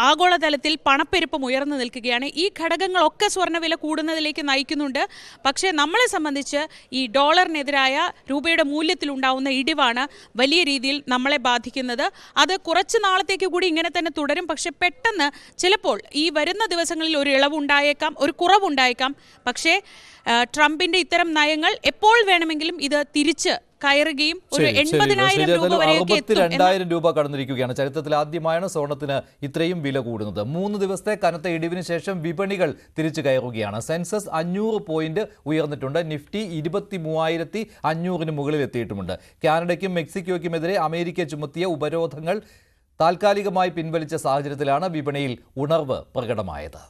ആഗോളതലത്തിൽ പണപ്പെരുപ്പം ഉയർന്നു നിൽക്കുകയാണ്. ഈ ഘടകങ്ങളൊക്കെ സ്വർണ്ണവില കൂടുന്നതിലേക്ക് നയിക്കുന്നുണ്ട്. പക്ഷേ നമ്മളെ സംബന്ധിച്ച് ഈ ഡോളറിനെതിരായ രൂപയുടെ മൂല്യത്തിലുണ്ടാവുന്ന ഇടിവാണ് വലിയ രീതിയിൽ നമ്മളെ ബാധിക്കുന്നത്. അത് കുറച്ച് നാളത്തേക്ക് കൂടി ഇങ്ങനെ തന്നെ തുടരും. പക്ഷേ പെട്ടെന്ന് ചിലപ്പോൾ ഈ വരുന്ന ദിവസങ്ങളിൽ ഒരു ഇളവുണ്ടായേക്കാം, ഒരു കുറവുണ്ടായേക്കാം. പക്ഷേ ട്രംപിൻ്റെ ഇത്തരം നയങ്ങൾ എപ്പോൾ വേണമെങ്കിലും ഇത് തിരിച്ച് കയറുകയും ഒരു 80,000 രൂപ വരെയൊക്കെ 62,000 രൂപ കടന്നിരിക്കുകയാണ്. ചരിത്രത്തിൽ ആദ്യമായാണ് സ്വർണത്തിന് ഇത്രയും വില കൂടുന്നത്. 3 ദിവസത്തെ കനത്ത ഇടിവിന് ശേഷം വിപണികൾ തിരിച്ചു കയറുകയാണ്. സെൻസസ് 500 പോയിന്റ് ഉയർന്നിട്ടുണ്ട്. നിഫ്റ്റി 23,500 മുകളിൽ എത്തിയിട്ടുമുണ്ട്. കാനഡയ്ക്കും മെക്സിക്കോയ്ക്കുമെതിരെ അമേരിക്ക ചുമത്തിയ ഉപരോധങ്ങൾ താൽക്കാലികമായി പിൻവലിച്ച സാഹചര്യത്തിലാണ് വിപണിയിൽ ഉണർവ് പ്രകടമായത്.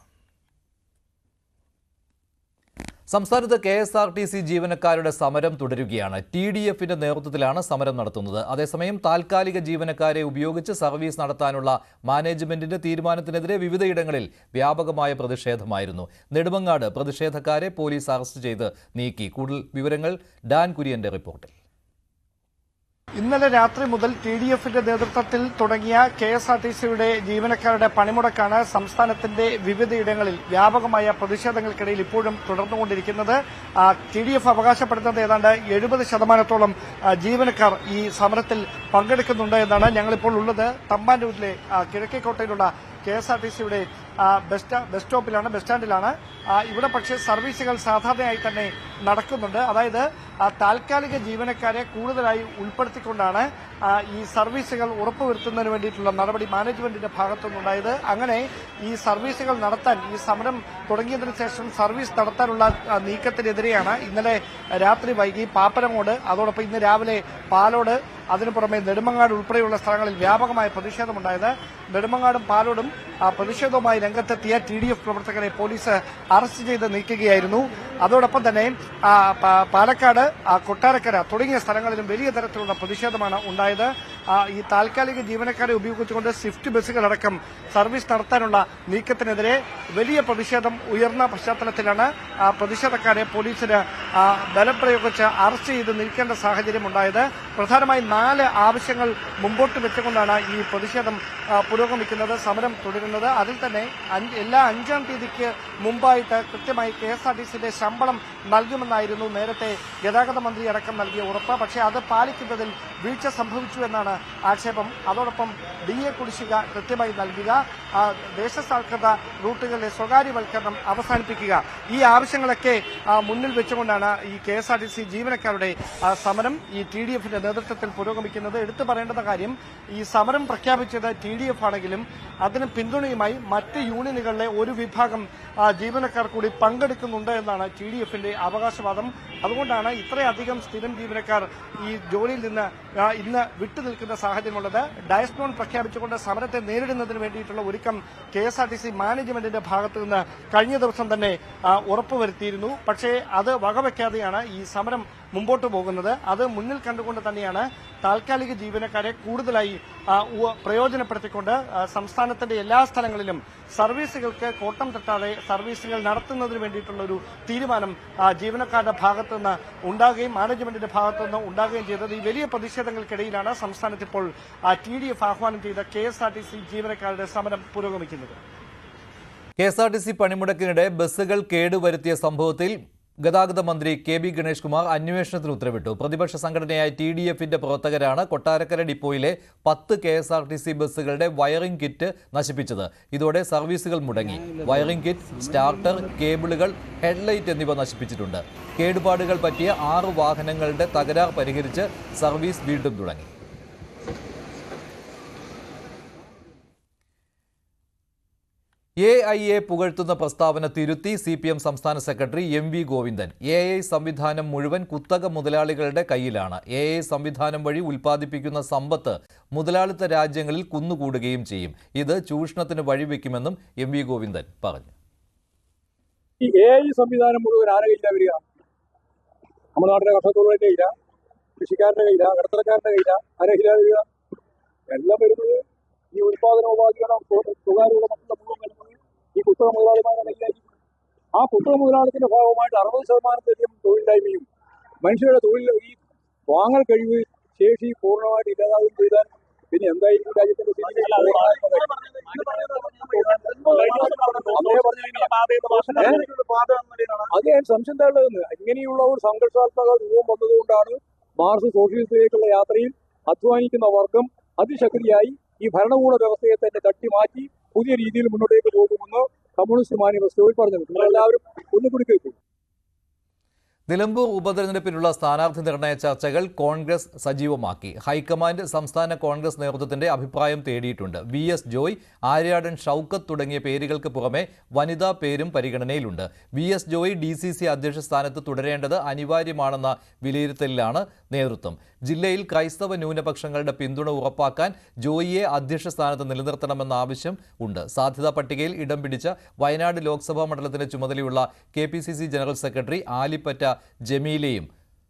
സംസ്ഥാനത്ത് KSRTC ജീവനക്കാരുടെ സമരം തുടരുകയാണ്. TDFന്റെ നേതൃത്വത്തിലാണ് സമരം നടത്തുന്നത്. അതേസമയം താൽക്കാലിക ജീവനക്കാരെ ഉപയോഗിച്ച് സർവീസ് നടത്താനുള്ള മാനേജ്മെന്റിന്റെ തീരുമാനത്തിനെതിരെ വിവിധയിടങ്ങളിൽ വ്യാപകമായ പ്രതിഷേധമായിരുന്നു. നെടുമങ്ങാട് പ്രതിഷേധക്കാരെ പോലീസ് അറസ്റ്റ് ചെയ്ത് നീക്കി. കൂടുതൽ വിവരങ്ങൾ ഡാൻ കുര്യന്റെ റിപ്പോർട്ടിൽ. ഇന്നലെ രാത്രി മുതൽ TDFന്റെ നേതൃത്വത്തിൽ തുടങ്ങിയ KSRTCയുടെ ജീവനക്കാരുടെ പണിമുടക്കാണ് സംസ്ഥാനത്തിന്റെ വിവിധയിടങ്ങളിൽ വ്യാപകമായ പ്രതിഷേധങ്ങൾക്കിടയിൽ ഇപ്പോഴും തുടർന്നുകൊണ്ടിരിക്കുന്നത്. TDF അവകാശപ്പെടുന്നത് ഏതാണ്ട് 70% ജീവനക്കാർ ഈ സമരത്തിൽ പങ്കെടുക്കുന്നുണ്ട് എന്നാണ്. ഞങ്ങളിപ്പോൾ ഉള്ളത് തമ്പാനൂരിലെ കിഴക്കേക്കോട്ടയിലുള്ള KSRTCയുടെ ബസ് സ്റ്റാൻഡിലാണ്. ഇവിടെ പക്ഷേ സർവീസുകൾ സാധാരണയായി തന്നെ നടക്കുന്നുണ്ട്. അതായത് താൽക്കാലിക ജീവനക്കാരെ കൂടുതലായി ഉൾപ്പെടുത്തിക്കൊണ്ടാണ് ഈ സർവീസുകൾ ഉറപ്പുവരുത്തുന്നതിന് വേണ്ടിയിട്ടുള്ള നടപടി മാനേജ്മെന്റിന്റെ ഭാഗത്തുനിന്നുണ്ടായത്. അങ്ങനെ ഈ സർവീസുകൾ നടത്താൻ, ഈ സമരം തുടങ്ങിയതിനു ശേഷം സർവീസ് നടത്താനുള്ള നീക്കത്തിനെതിരെയാണ് ഇന്നലെ രാത്രി വൈകി പാപ്പനമോട്, അതോടൊപ്പം ഇന്ന് രാവിലെ പാലോട്, അതിനു പുറമെ നെടുമങ്ങാട് ഉൾപ്പെടെയുള്ള സ്ഥലങ്ങളിൽ വ്യാപകമായ പ്രതിഷേധമുണ്ടായത്. നെടുമങ്ങാടും പാലോടും പ്രതിഷേധവുമായി രംഗത്തെത്തിയ TDF പ്രവർത്തകരെ പോലീസ് അറസ്റ്റ് ചെയ്ത് നീക്കുകയായിരുന്നു. അതോടൊപ്പം തന്നെ പാലക്കാട്, കൊട്ടാരക്കര തുടങ്ങിയ സ്ഥലങ്ങളിലും വലിയ തരത്തിലുള്ള പ്രതിഷേധമാണ് ഉണ്ടായത്. ഈ താൽക്കാലിക ജീവനക്കാരെ ഉപയോഗിച്ചുകൊണ്ട് സ്വിഫ്റ്റ് ബസ്സുകളടക്കം സർവീസ് നടത്താനുള്ള നീക്കത്തിനെതിരെ വലിയ പ്രതിഷേധം ഉയർന്ന പശ്ചാത്തലത്തിലാണ് പ്രതിഷേധക്കാരെ പോലീസിന് ബലം പ്രയോഗിച്ച് അറസ്റ്റ് ചെയ്ത് നീക്കേണ്ട സാഹചര്യം ഉണ്ടായത്. പ്രധാനമായും 4 ആവശ്യങ്ങൾ മുമ്പോട്ട് വെച്ചുകൊണ്ടാണ് ഈ പ്രതിഷേധം പുരോഗമിക്കുന്നത്, സമരം തുടരുന്നത്. അതിൽ തന്നെ എല്ലാ 5-ാം തീയതിക്ക് മുമ്പായിട്ട് കൃത്യമായി KSRTCയുടെ ശമ്പളം നൽകുമെന്നായിരുന്നു നേരത്തെ ഗതാഗത മന്ത്രി അടക്കം നൽകിയ ഉറപ്പ്. പക്ഷേ അത് പാലിക്കുന്നതിൽ വീഴ്ച സംഭവിച്ചു എന്നാണ് ആക്ഷേപം. അതോടൊപ്പം DA കുടിശ്ശിക കൃത്യമായി നൽകുക, ദേശസാൽകൃത റൂട്ടുകളിലെ സ്വകാര്യവൽക്കരണം അവസാനിപ്പിക്കുക, ഈ ആവശ്യങ്ങളൊക്കെ മുന്നിൽ വെച്ചുകൊണ്ടാണ് ഈ KSRTC ജീവനക്കാരുടെ സമരം ഈ TDFന്റെ നേതൃത്വത്തിൽ പുരോഗമിക്കുന്നത്. എടുത്തു പറയേണ്ട കാര്യം, ഈ സമരം പ്രഖ്യാപിച്ചത് TDF ആണെങ്കിലും അതിന് പിന്തുണയുമായി മറ്റ് യൂണിയനുകളിലെ ഒരു വിഭാഗം ജീവനക്കാർ കൂടി പങ്കെടുക്കുന്നുണ്ട് എന്നാണ് TDFന്റെ അവകാശവാദം. അതുകൊണ്ടാണ് ഇത്രയധികം സ്ഥിരം ജീവനക്കാർ ഈ ജോലിയിൽ നിന്ന് ഇന്ന് വിട്ടുനിൽക്കുന്ന സാഹചര്യമുള്ളത്. ഡയസ്നോൺ പ്രഖ്യാപിച്ചുകൊണ്ട് സമരത്തെ നേരിടുന്നതിന് വേണ്ടിയിട്ടുള്ള ഒരുക്കം KSRTC മാനേജ്മെന്റിന്റെ ഭാഗത്തു നിന്ന് കഴിഞ്ഞ ദിവസം തന്നെ ഉറപ്പുവരുത്തിയിരുന്നു. പക്ഷേ അത് വകവയ്ക്കാതെയാണ് ഈ സമരം മുമ്പോട്ട് പോകുന്നത്. അത് മുന്നിൽ കണ്ടുകൊണ്ട് തന്നെയാണ് താൽക്കാലിക ജീവനക്കാരെ കൂടുതലായി പ്രയോജനപ്പെടുത്തിക്കൊണ്ട് സംസ്ഥാനത്തിന്റെ എല്ലാ സ്ഥലങ്ങളിലും സർവീസുകൾക്ക് കോട്ടം തട്ടാതെ സർവീസുകൾ നടത്തുന്നതിന് വേണ്ടിയിട്ടുള്ള ഒരു തീരുമാനം ജീവനക്കാരുടെ ഭാഗത്തുനിന്ന് ഉണ്ടാകുകയും മാനേജ്മെന്റിന്റെ ഭാഗത്തുനിന്ന് ഉണ്ടാകുകയും ചെയ്തത്. ഈ വലിയ പ്രതിഷേധങ്ങൾക്കിടയിലാണ് സംസ്ഥാനത്ത് ഇപ്പോൾ TDF ആഹ്വാനം ചെയ്ത KSRTC ജീവനക്കാരുടെ സമരം പുരോഗമിക്കുന്നത്. KSRTC പണിമുടക്കിനിടെ ബസ്സുകൾ കേടുവരുത്തിയ സംഭവത്തിൽ ഗതാഗത മന്ത്രി KB ഗണേഷ് കുമാർ അന്വേഷണത്തിന് ഉത്തരവിട്ടു. പ്രതിപക്ഷ സംഘടനയായ TDFന്റെ പ്രവർത്തകരാണ് കൊട്ടാരക്കര ഡിപ്പോയിലെ 10 KSRTC ബസ്സുകളുടെ വയറിംഗ് കിറ്റ് നശിപ്പിച്ചത്. ഇതോടെ സർവീസുകൾ മുടങ്ങി. വയറിംഗ് കിറ്റ്, സ്റ്റാർട്ടർ, കേബിളുകൾ, ഹെഡ്ലൈറ്റ് എന്നിവ നശിപ്പിച്ചിട്ടുണ്ട്. കേടുപാടുകൾ പറ്റിയ 6 വാഹനങ്ങളുടെ തകരാർ പരിഹരിച്ച് സർവീസ് വീണ്ടും തുടങ്ങി. AI പുകഴ്ത്തുന്ന പ്രസ്താവന തിരുത്തി CPM സംസ്ഥാന സെക്രട്ടറി MV ഗോവിന്ദൻ. AI സംവിധാനം മുഴുവൻ കുത്തക മുതലാളികളുടെ കയ്യിലാണ്. AI സംവിധാനം വഴി ഉൽപ്പാദിപ്പിക്കുന്ന സമ്പത്ത് മുതലാളിത്ത രാജ്യങ്ങളിൽ കുന്നുകൂടുകയും ചെയ്യും. ഇത് ചൂഷണത്തിന് വഴിവെക്കുമെന്നും MV ഗോവിന്ദൻ പറഞ്ഞു. ഈ AI സംവിധാനം മുഴുവൻ ആരുടെ കയ്യിലാണ് വരിക? നമ്മുടെ നാട്ടിലെ കർഷകരുടെ കയ്യില, കൃഷിക്കാരുടെ കയ്യില, ഇടത്തരക്കാരുടെ കയ്യില, ആരുടെ കയ്യിലാണ് വരിക? എല്ലാം വരുന്നത് ഈ ഉൽപാദന ഉപാധികളോ സ്വകാര്യമുള്ള മറ്റുള്ള മുഴുവൻ ഈ കുത്തക മുതലാളിമാരുടെ കയ്യിലായിരിക്കും. ആ കുത്തക മുതലാളിത്തിന്റെ ഭാഗമായിട്ട് 60%-ലധികം തൊഴിലില്ലായ്മയും മനുഷ്യരുടെ തൊഴിൽ ഈ വാങ്ങൽ കഴിവ് ശേഷി പൂർണ്ണമായിട്ട് ഇല്ലാതാവുകയും ചെയ്താൽ പിന്നെ എന്തായിരിക്കും രാജ്യത്തിന്റെ സ്ഥിതി? അതേ സംശയം തള്ളുന്നത്. ഇങ്ങനെയുള്ള ഒരു സംഘർഷാത്മക രൂപം വന്നതുകൊണ്ടാണ് മാർക്സ് സോഷ്യലിസത്തിലേക്കുള്ള യാത്രയിൽ അധ്വാനിക്കുന്ന വർഗം അതിശക്തിയായി ഈ ഭരണകൂട വ്യവസ്ഥയെ തന്നെ തട്ടിമാറ്റി പുതിയ രീതിയിൽ മുന്നോട്ടേക്ക് പോകുമെന്ന് കമ്മ്യൂണിസ്റ്റ് മാനിഫെസ്റ്റോയിൽ പറഞ്ഞത്. നിങ്ങളെല്ലാവരും ഒന്നുകൂടി കേൾക്കും. നിലമ്പൂർ ഉപതെരഞ്ഞെടുപ്പിനുള്ള സ്ഥാനാർത്ഥി നിർണയ ചർച്ചകൾ കോൺഗ്രസ് സജീവമാക്കി. ഹൈക്കമാൻഡ് സംസ്ഥാന കോൺഗ്രസ് നേതൃത്വത്തിന്റെ അഭിപ്രായം തേടിയിട്ടുണ്ട്. VS ജോയ്, ആര്യാടൻ ഷൌക്കത്ത് തുടങ്ങിയ പേരുകൾക്ക് പുറമെ വനിതാ പേരും പരിഗണനയിലുണ്ട്. VS ജോയ് DCC അധ്യക്ഷ സ്ഥാനത്ത് തുടരേണ്ടത് അനിവാര്യമാണെന്ന വിലയിരുത്തലിലാണ് നേതൃത്വം. ജില്ലയിൽ ക്രൈസ്തവ ന്യൂനപക്ഷങ്ങളുടെ പിന്തുണ ഉറപ്പാക്കാൻ ജോയിയെ അധ്യക്ഷ സ്ഥാനത്ത് നിലനിർത്തണമെന്ന ആവശ്യം ഉണ്ട്. സാധ്യതാ പട്ടികയിൽ ഇടം പിടിച്ച വയനാട് ലോക്സഭാ മണ്ഡലത്തിന്റെ ചുമതലയുള്ള KPCC ജനറൽ സെക്രട്ടറി ആലിപ്പറ്റ ജമീലയും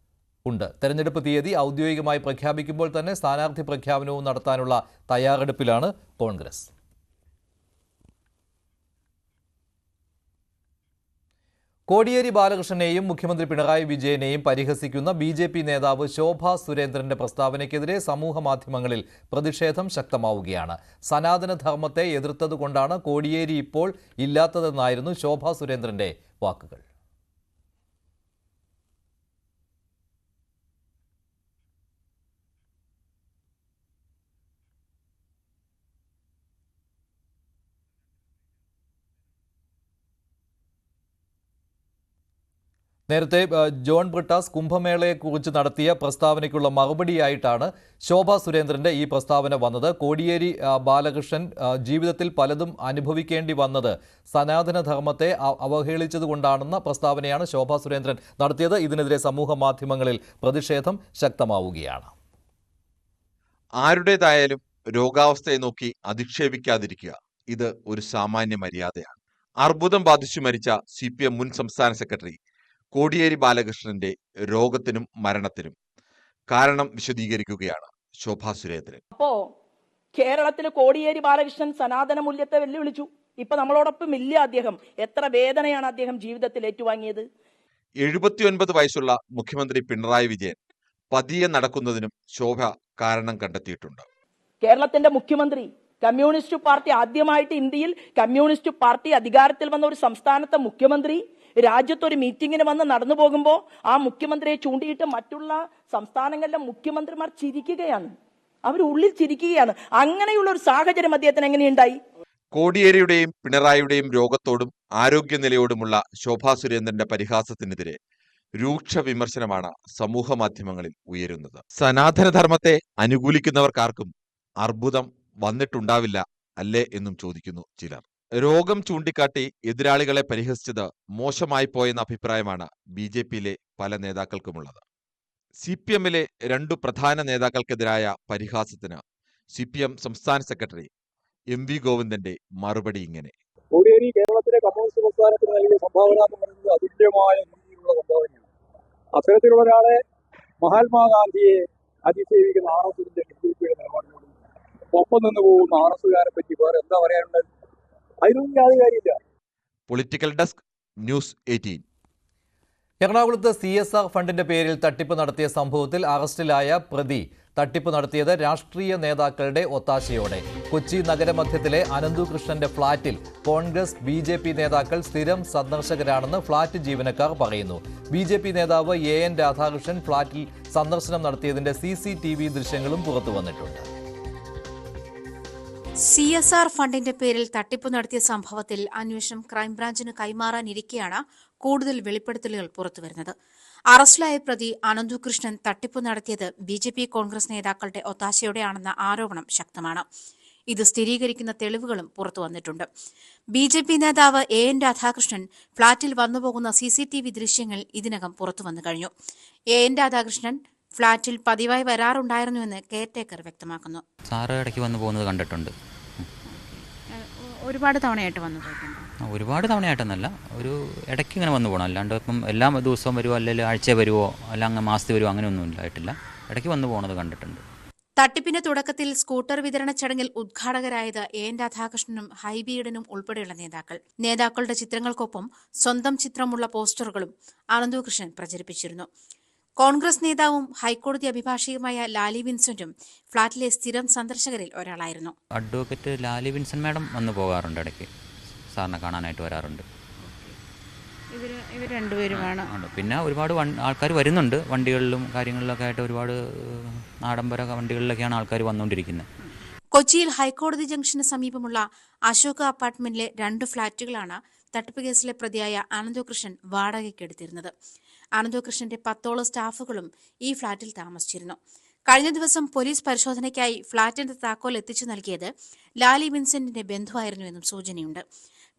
ഉണ്ട്. തെരഞ്ഞെടുപ്പ് തീയതി ഔദ്യോഗികമായി പ്രഖ്യാപിക്കുമ്പോൾ തന്നെ സ്ഥാനാർത്ഥി പ്രഖ്യാപനവും നടത്താനുള്ള തയ്യാറെടുപ്പിലാണ് കോൺഗ്രസ്. കോടിയേരി ബാലകൃഷ്ണനെയും മുഖ്യമന്ത്രി പിണറായി വിജയനെയും പരിഹസിക്കുന്ന BJP നേതാവ് ശോഭാ സുരേന്ദ്രന്റെ പ്രസ്താവനയ്ക്കെതിരെ സമൂഹമാധ്യമങ്ങളിൽ പ്രതിഷേധം ശക്തമാവുകയാണ്. സനാതനധർമ്മത്തെ എതിർത്തതുകൊണ്ടാണ് കോടിയേരി ഇപ്പോൾ ഇല്ലാത്തതെന്നായിരുന്നു ശോഭാ സുരേന്ദ്രന്റെ വാക്കുകൾ. നേരത്തെ ജോൺ ബ്രിട്ടാസ് കുംഭമേളയെക്കുറിച്ച് നടത്തിയ പ്രസ്താവനയ്ക്കുള്ള മറുപടിയായിട്ടാണ് ശോഭാ സുരേന്ദ്രന്റെ ഈ പ്രസ്താവന വന്നത്. കോടിയേരി ബാലകൃഷ്ണൻ ജീവിതത്തിൽ പലതും അനുഭവിക്കേണ്ടി വന്നത് സനാതനധർമ്മത്തെ അവഹേളിച്ചതുകൊണ്ടാണെന്ന പ്രസ്താവനയാണ് ശോഭാ സുരേന്ദ്രൻ നടത്തിയത്. ഇതിനെതിരെ സമൂഹ മാധ്യമങ്ങളിൽ പ്രതിഷേധം ശക്തമാവുകയാണ്. ആരുടേതായാലും രോഗാവസ്ഥയെ നോക്കി അധിക്ഷേപിക്കാതിരിക്കുക ഇത് ഒരു സാമാന്യ മര്യാദയാണ്. അർബുദം ബാധിച്ചു മരിച്ച CPM മുൻ സംസ്ഥാന സെക്രട്ടറി കോടിയേരി ബാലകൃഷ്ണന്റെ രോഗത്തിനും മരണത്തിനും കാരണം വിശദീകരിക്കുകയാണ് ശോഭാ സുരേന്ദ്രൻ. അപ്പോ കേരളത്തില് കോടിയേരി ബാലകൃഷ്ണൻ സനാതന മൂല്യത്തെ വെല്ലുവിളിച്ചു. ഇപ്പൊ നമ്മളോടൊപ്പം ഇല്ല അദ്ദേഹം. എത്ര വേദനയാണ് അദ്ദേഹം ജീവിതത്തിൽ ഏറ്റുവാങ്ങിയത്. 79 വയസ്സുള്ള മുഖ്യമന്ത്രി പിണറായി വിജയൻ പതിയെ നടക്കുന്നതിനും ശോഭ കാരണം കണ്ടെത്തിയിട്ടുണ്ട്. കേരളത്തിന്റെ മുഖ്യമന്ത്രി കമ്മ്യൂണിസ്റ്റ് പാർട്ടി ആദ്യമായിട്ട് ഇന്ത്യയിൽ കമ്മ്യൂണിസ്റ്റ് പാർട്ടി അധികാരത്തിൽ വന്ന ഒരു സംസ്ഥാനത്തെ മുഖ്യമന്ത്രി രാജ്യത്തൊരു മീറ്റിങ്ങിന് വന്ന് നടന്നു പോകുമ്പോൾ ആ മുഖ്യമന്ത്രിയെ ചൂണ്ടിയിട്ട് മറ്റുള്ള സംസ്ഥാനങ്ങളിലെ മുഖ്യമന്ത്രിമാർ ചിരിക്കുകയാണ്. അവരുള്ളിൽ ചിരിക്കുകയാണ്. അങ്ങനെയുള്ള ഒരു സാഹചര്യം അദ്ദേഹത്തിന് എങ്ങനെയുണ്ടായി? കോടിയേരിയുടെയും പിണറായിയുടെയും രോഗത്തോടും ആരോഗ്യനിലയോടുമുള്ള ശോഭാ സുരേന്ദ്രന്റെ പരിഹാസത്തിനെതിരെ രൂക്ഷ വിമർശനമാണ് സമൂഹ മാധ്യമങ്ങളിൽ ഉയരുന്നത്. സനാതനധർമ്മത്തെ അനുകൂലിക്കുന്നവർക്കാർക്കും അർബുദം വന്നിട്ടുണ്ടാവില്ല അല്ലേ എന്നും ചോദിക്കുന്നു ചിലർ. രോഗം ചൂണ്ടിക്കാട്ടി എതിരാളികളെ പരിഹസിച്ചത് മോശമായി പോയെന്ന അഭിപ്രായമാണ് BJPയിലെ പല നേതാക്കൾക്കുമുള്ളത്. CPMലെ 2 പ്രധാന നേതാക്കൾക്കെതിരായ പരിഹാസത്തിന് CPM സംസ്ഥാന സെക്രട്ടറി MV ഗോവിന്ദന്റെ മറുപടി ഇങ്ങനെ: കോടിയേരി കേരളത്തിലെ കമ്മ്യൂണിസ്റ്റ് പ്രസ്ഥാനത്തിന് നൽകിയ സംഭാവന എന്ന് പറയുന്നത് അതുല്യമായ രീതിയിലുള്ള സംഭാവനയാണ്. അത്തരത്തിലുള്ള ഒരാളെ മഹാത്മാഗാന്ധിയെ അതിജീവിക്കുന്ന RSSന്റെ BJPയുടെ നിലപാടിനോട് ഒപ്പം നിന്ന് പോകുന്ന RSSകാരെ പറ്റി വേറെ എന്താ പറയാനുള്ളത്? അതിനൊന്നും യാതൊരു കാര്യമില്ല. Political desk, news 18. എറണാകുളത്ത് CSR ഫണ്ടിന്റെ പേരിൽ തട്ടിപ്പ് നടത്തിയ സംഭവത്തിൽ അറസ്റ്റിലായ പ്രതി തട്ടിപ്പ് നടത്തിയത് രാഷ്ട്രീയ നേതാക്കളുടെ ഒത്താശയോടെ. കൊച്ചി നഗരമധ്യത്തിലെ അനന്തുകൃഷ്ണന്റെ ഫ്ളാറ്റിൽ കോൺഗ്രസ് BJP നേതാക്കൾ സ്ഥിരം സന്ദർശകരാണെന്ന് ഫ്ളാറ്റ് ജീവനക്കാർ പറയുന്നു. BJP നേതാവ് AN രാധാകൃഷ്ണൻ ഫ്ളാറ്റിൽ സന്ദർശനം നടത്തിയതിന്റെ CCTV ദൃശ്യങ്ങളും പുറത്തു വന്നിട്ടുണ്ട്. CSR ഫണ്ടിന്റെ പേരിൽ തട്ടിപ്പ് നടത്തിയ സംഭവത്തിൽ അന്വേഷണം ക്രൈംബ്രാഞ്ചിന് കൈമാറാനിരിക്കെയാണ് കൂടുതൽ വെളിപ്പെടുത്തലുകൾ പുറത്തുവരുന്നത്. അറസ്റ്റിലായ പ്രതി അനന്തുകൃഷ്ണൻ തട്ടിപ്പ് നടത്തിയത് BJP കോൺഗ്രസ് നേതാക്കളുടെ ഒത്താശയോടെയാണെന്ന ആരോപണം ശക്തമാണ്. ഇത് സ്ഥിരീകരിക്കുന്ന തെളിവുകളും പുറത്തുവന്നിട്ടുണ്ട്. BJP നേതാവ് AN രാധാകൃഷ്ണൻ ഫ്ളാറ്റിൽ വന്നുപോകുന്ന CCTV ദൃശ്യങ്ങൾ ഇതിനകം പുറത്തുവന്നു കഴിഞ്ഞു. AN രാധാകൃഷ്ണൻ ഫ്ളാറ്റിൽ പതിവായി വരാറുണ്ടായിരുന്നുവെന്ന് കെയർടേക്കർ വ്യക്തമാക്കുന്നു. സാറ് ഇടയ്ക്ക് വന്നു പോകുന്നത് കണ്ടിട്ടുണ്ട്. ഒരുപാട് തവണയായിട്ട് വന്നു പോയിട്ടുണ്ട്. ഒരുപാട് തവണയായിട്ടൊന്നല്ല, ഒരു ഇടയ്ക്ക് ഇങ്ങനെ വന്നു പോകണം. അല്ലാണ്ട് ഇപ്പം എല്ലാ ദിവസവും വരുമോ അല്ലെങ്കിൽ ആഴ്ച വരുമോ അല്ല അങ്ങ് മാസത്തിൽ വരുമോ അങ്ങനെയൊന്നും ഉണ്ടായിട്ടില്ല. ഇടയ്ക്ക് വന്നു പോകുന്നത് കണ്ടിട്ടുണ്ട്. തട്ടിപ്പിന്റെ തുടക്കത്തിൽ സ്കൂട്ടർ വിതരണ ചടങ്ങിൽ ഉദ്ഘാടകരായത് AN രാധാകൃഷ്ണനും ഹൈബിയുടനും ഉൾപ്പെടെയുള്ള നേതാക്കളുടെ ചിത്രങ്ങൾക്കൊപ്പം സ്വന്തം ചിത്രമുള്ള പോസ്റ്ററുകളും അനന്തുകൃഷ്ണൻ പ്രചരിപ്പിച്ചിരുന്നു. കോൺഗ്രസ് നേതാവും ഹൈക്കോടതി അഭിഭാഷകയുമായ ലാലി വിൻസെന്റും ഫ്ളാറ്റിലെ സ്ഥിരം സന്ദർശകരിൽ ഒരാളായിരുന്നു. അഡ്വക്കേറ്റ് ലാലി വിൻസെന്റ് മാഡം വന്നു പോകാറുണ്ട്, ഇടയ്ക്ക് സാറിനെ കാണാനായിട്ട് വരാറുണ്ട്. ഇവർ രണ്ടുപേരുമാണ്. പിന്നെ ഒരുപാട് ആൾക്കാർ വരുന്നുണ്ട്, വണ്ടികളിലും കാര്യങ്ങളിലൊക്കെ ആയിട്ട് ഒരുപാട് ആഡംബര വണ്ടികളിലൊക്കെയാണ് ആൾക്കാർ വന്നുകൊണ്ടിരിക്കുന്നത്. കൊച്ചിയിൽ ഹൈക്കോടതി ജംഗ്ഷന് സമീപമുള്ള അശോക അപ്പാർട്ട്മെന്റിലെ 2 ഫ്ളാറ്റുകളാണ് തട്ടിപ്പ് കേസിലെ പ്രതിയായ അനന്തകൃഷ്ണൻ വാടകയ്ക്കെടുത്തിരുന്നത്. അനന്തകൃഷ്ണന്റെ 10ഓളം സ്റ്റാഫുകളും ഈ ഫ്ളാറ്റിൽ താമസിച്ചിരുന്നു. കഴിഞ്ഞ ദിവസം പോലീസ് പരിശോധനയ്ക്കായി ഫ്ളാറ്റിന്റെ താക്കോൽ എത്തിച്ചു നൽകിയത് ലാലി വിൻസെന്റിന്റെ ബന്ധുവായിരുന്നുവെന്നും സൂചനയുണ്ട്.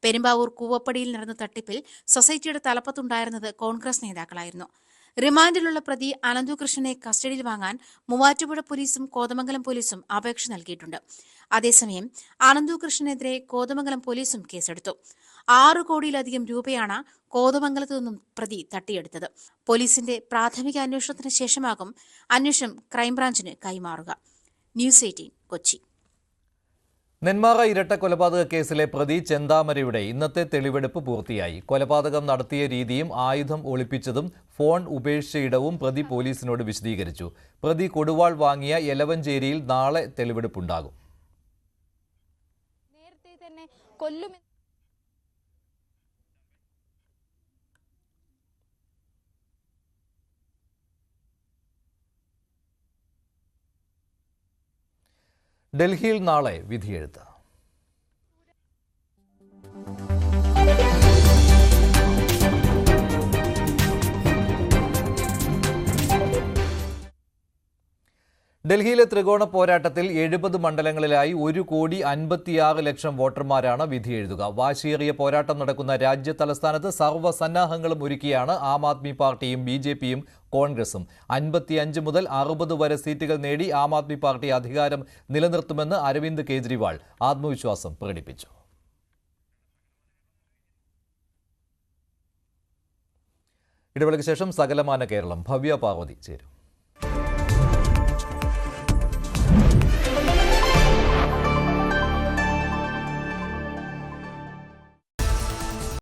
പെരുമ്പാവൂർ കൂവപ്പടിയിൽ നടന്ന തട്ടിപ്പിൽ സൊസൈറ്റിയുടെ തലപ്പത്തുണ്ടായിരുന്നത് കോൺഗ്രസ് നേതാക്കളായിരുന്നു. റിമാൻഡിലുള്ള പ്രതി അനന്തകൃഷ്ണനെ കസ്റ്റഡിയിൽ വാങ്ങാൻ മൂവാറ്റുപുഴ പോലീസും കോതമംഗലം പോലീസും അപേക്ഷ നൽകിയിട്ടുണ്ട്. അതേസമയം അനന്തകൃഷ്ണനെതിരെ കോതമംഗലം പോലീസും കേസെടുത്തു. 6 കോടിയിലധികം രൂപയാണ് കോതമംഗലത്തു നിന്നും പ്രതി തട്ടിയെടുത്തത്. പോലീസിന്റെ പ്രാഥമിക അന്വേഷണത്തിന് ശേഷമാകും അന്വേഷണം ക്രൈംബ്രാഞ്ചിന് കൈമാറുക. ന്യൂസ് 18 കൊച്ചി. നെന്മാറ ഇരട്ട കൊലപാതക കേസിലെ പ്രതി ചെന്താമരയുടെ ഇന്നത്തെ തെളിവെടുപ്പ് പൂർത്തിയായി. കൊലപാതകം നടത്തിയ രീതിയും ആയുധം ഒളിപ്പിച്ചതും ഫോൺ ഉപേക്ഷിച്ചയിടവും പ്രതി പോലീസിനോട് വിശദീകരിച്ചു. പ്രതി കൊടുവാൾ വാങ്ങിയ എലവഞ്ചേരിയിൽ നാളെ തെളിവെടുപ്പുണ്ടാകും. നേരത്തെ തന്നെ കൊല്ലുമെന്ന് ഡൽഹിയിൽ നാളെ വിധിയെഴുത്ത്. ഡൽഹിയിലെ ത്രികോണ പോരാട്ടത്തിൽ 70 മണ്ഡലങ്ങളിലായി 1,56,00,000 വോട്ടർമാരാണ് വിധിയെഴുതുക. വാശിയേറിയ പോരാട്ടം നടക്കുന്ന രാജ്യ തലസ്ഥാനത്ത് സർവ്വസന്നാഹങ്ങളും ഒരുക്കിയാണ് ആം ആദ്മി പാർട്ടിയും BJPയും കോൺഗ്രസും. 55 മുതൽ 60 വരെ സീറ്റുകൾ നേടി ആം ആദ്മി പാർട്ടി അധികാരം നിലനിർത്തുമെന്ന് അരവിന്ദ് കെജ്രിവാൾ ആത്മവിശ്വാസം പ്രകടിപ്പിച്ചു. ഇടവേളയ്ക്ക് ശേഷം സകലമാന കേരളം ഭവ്യ പാർവതി ചേരും.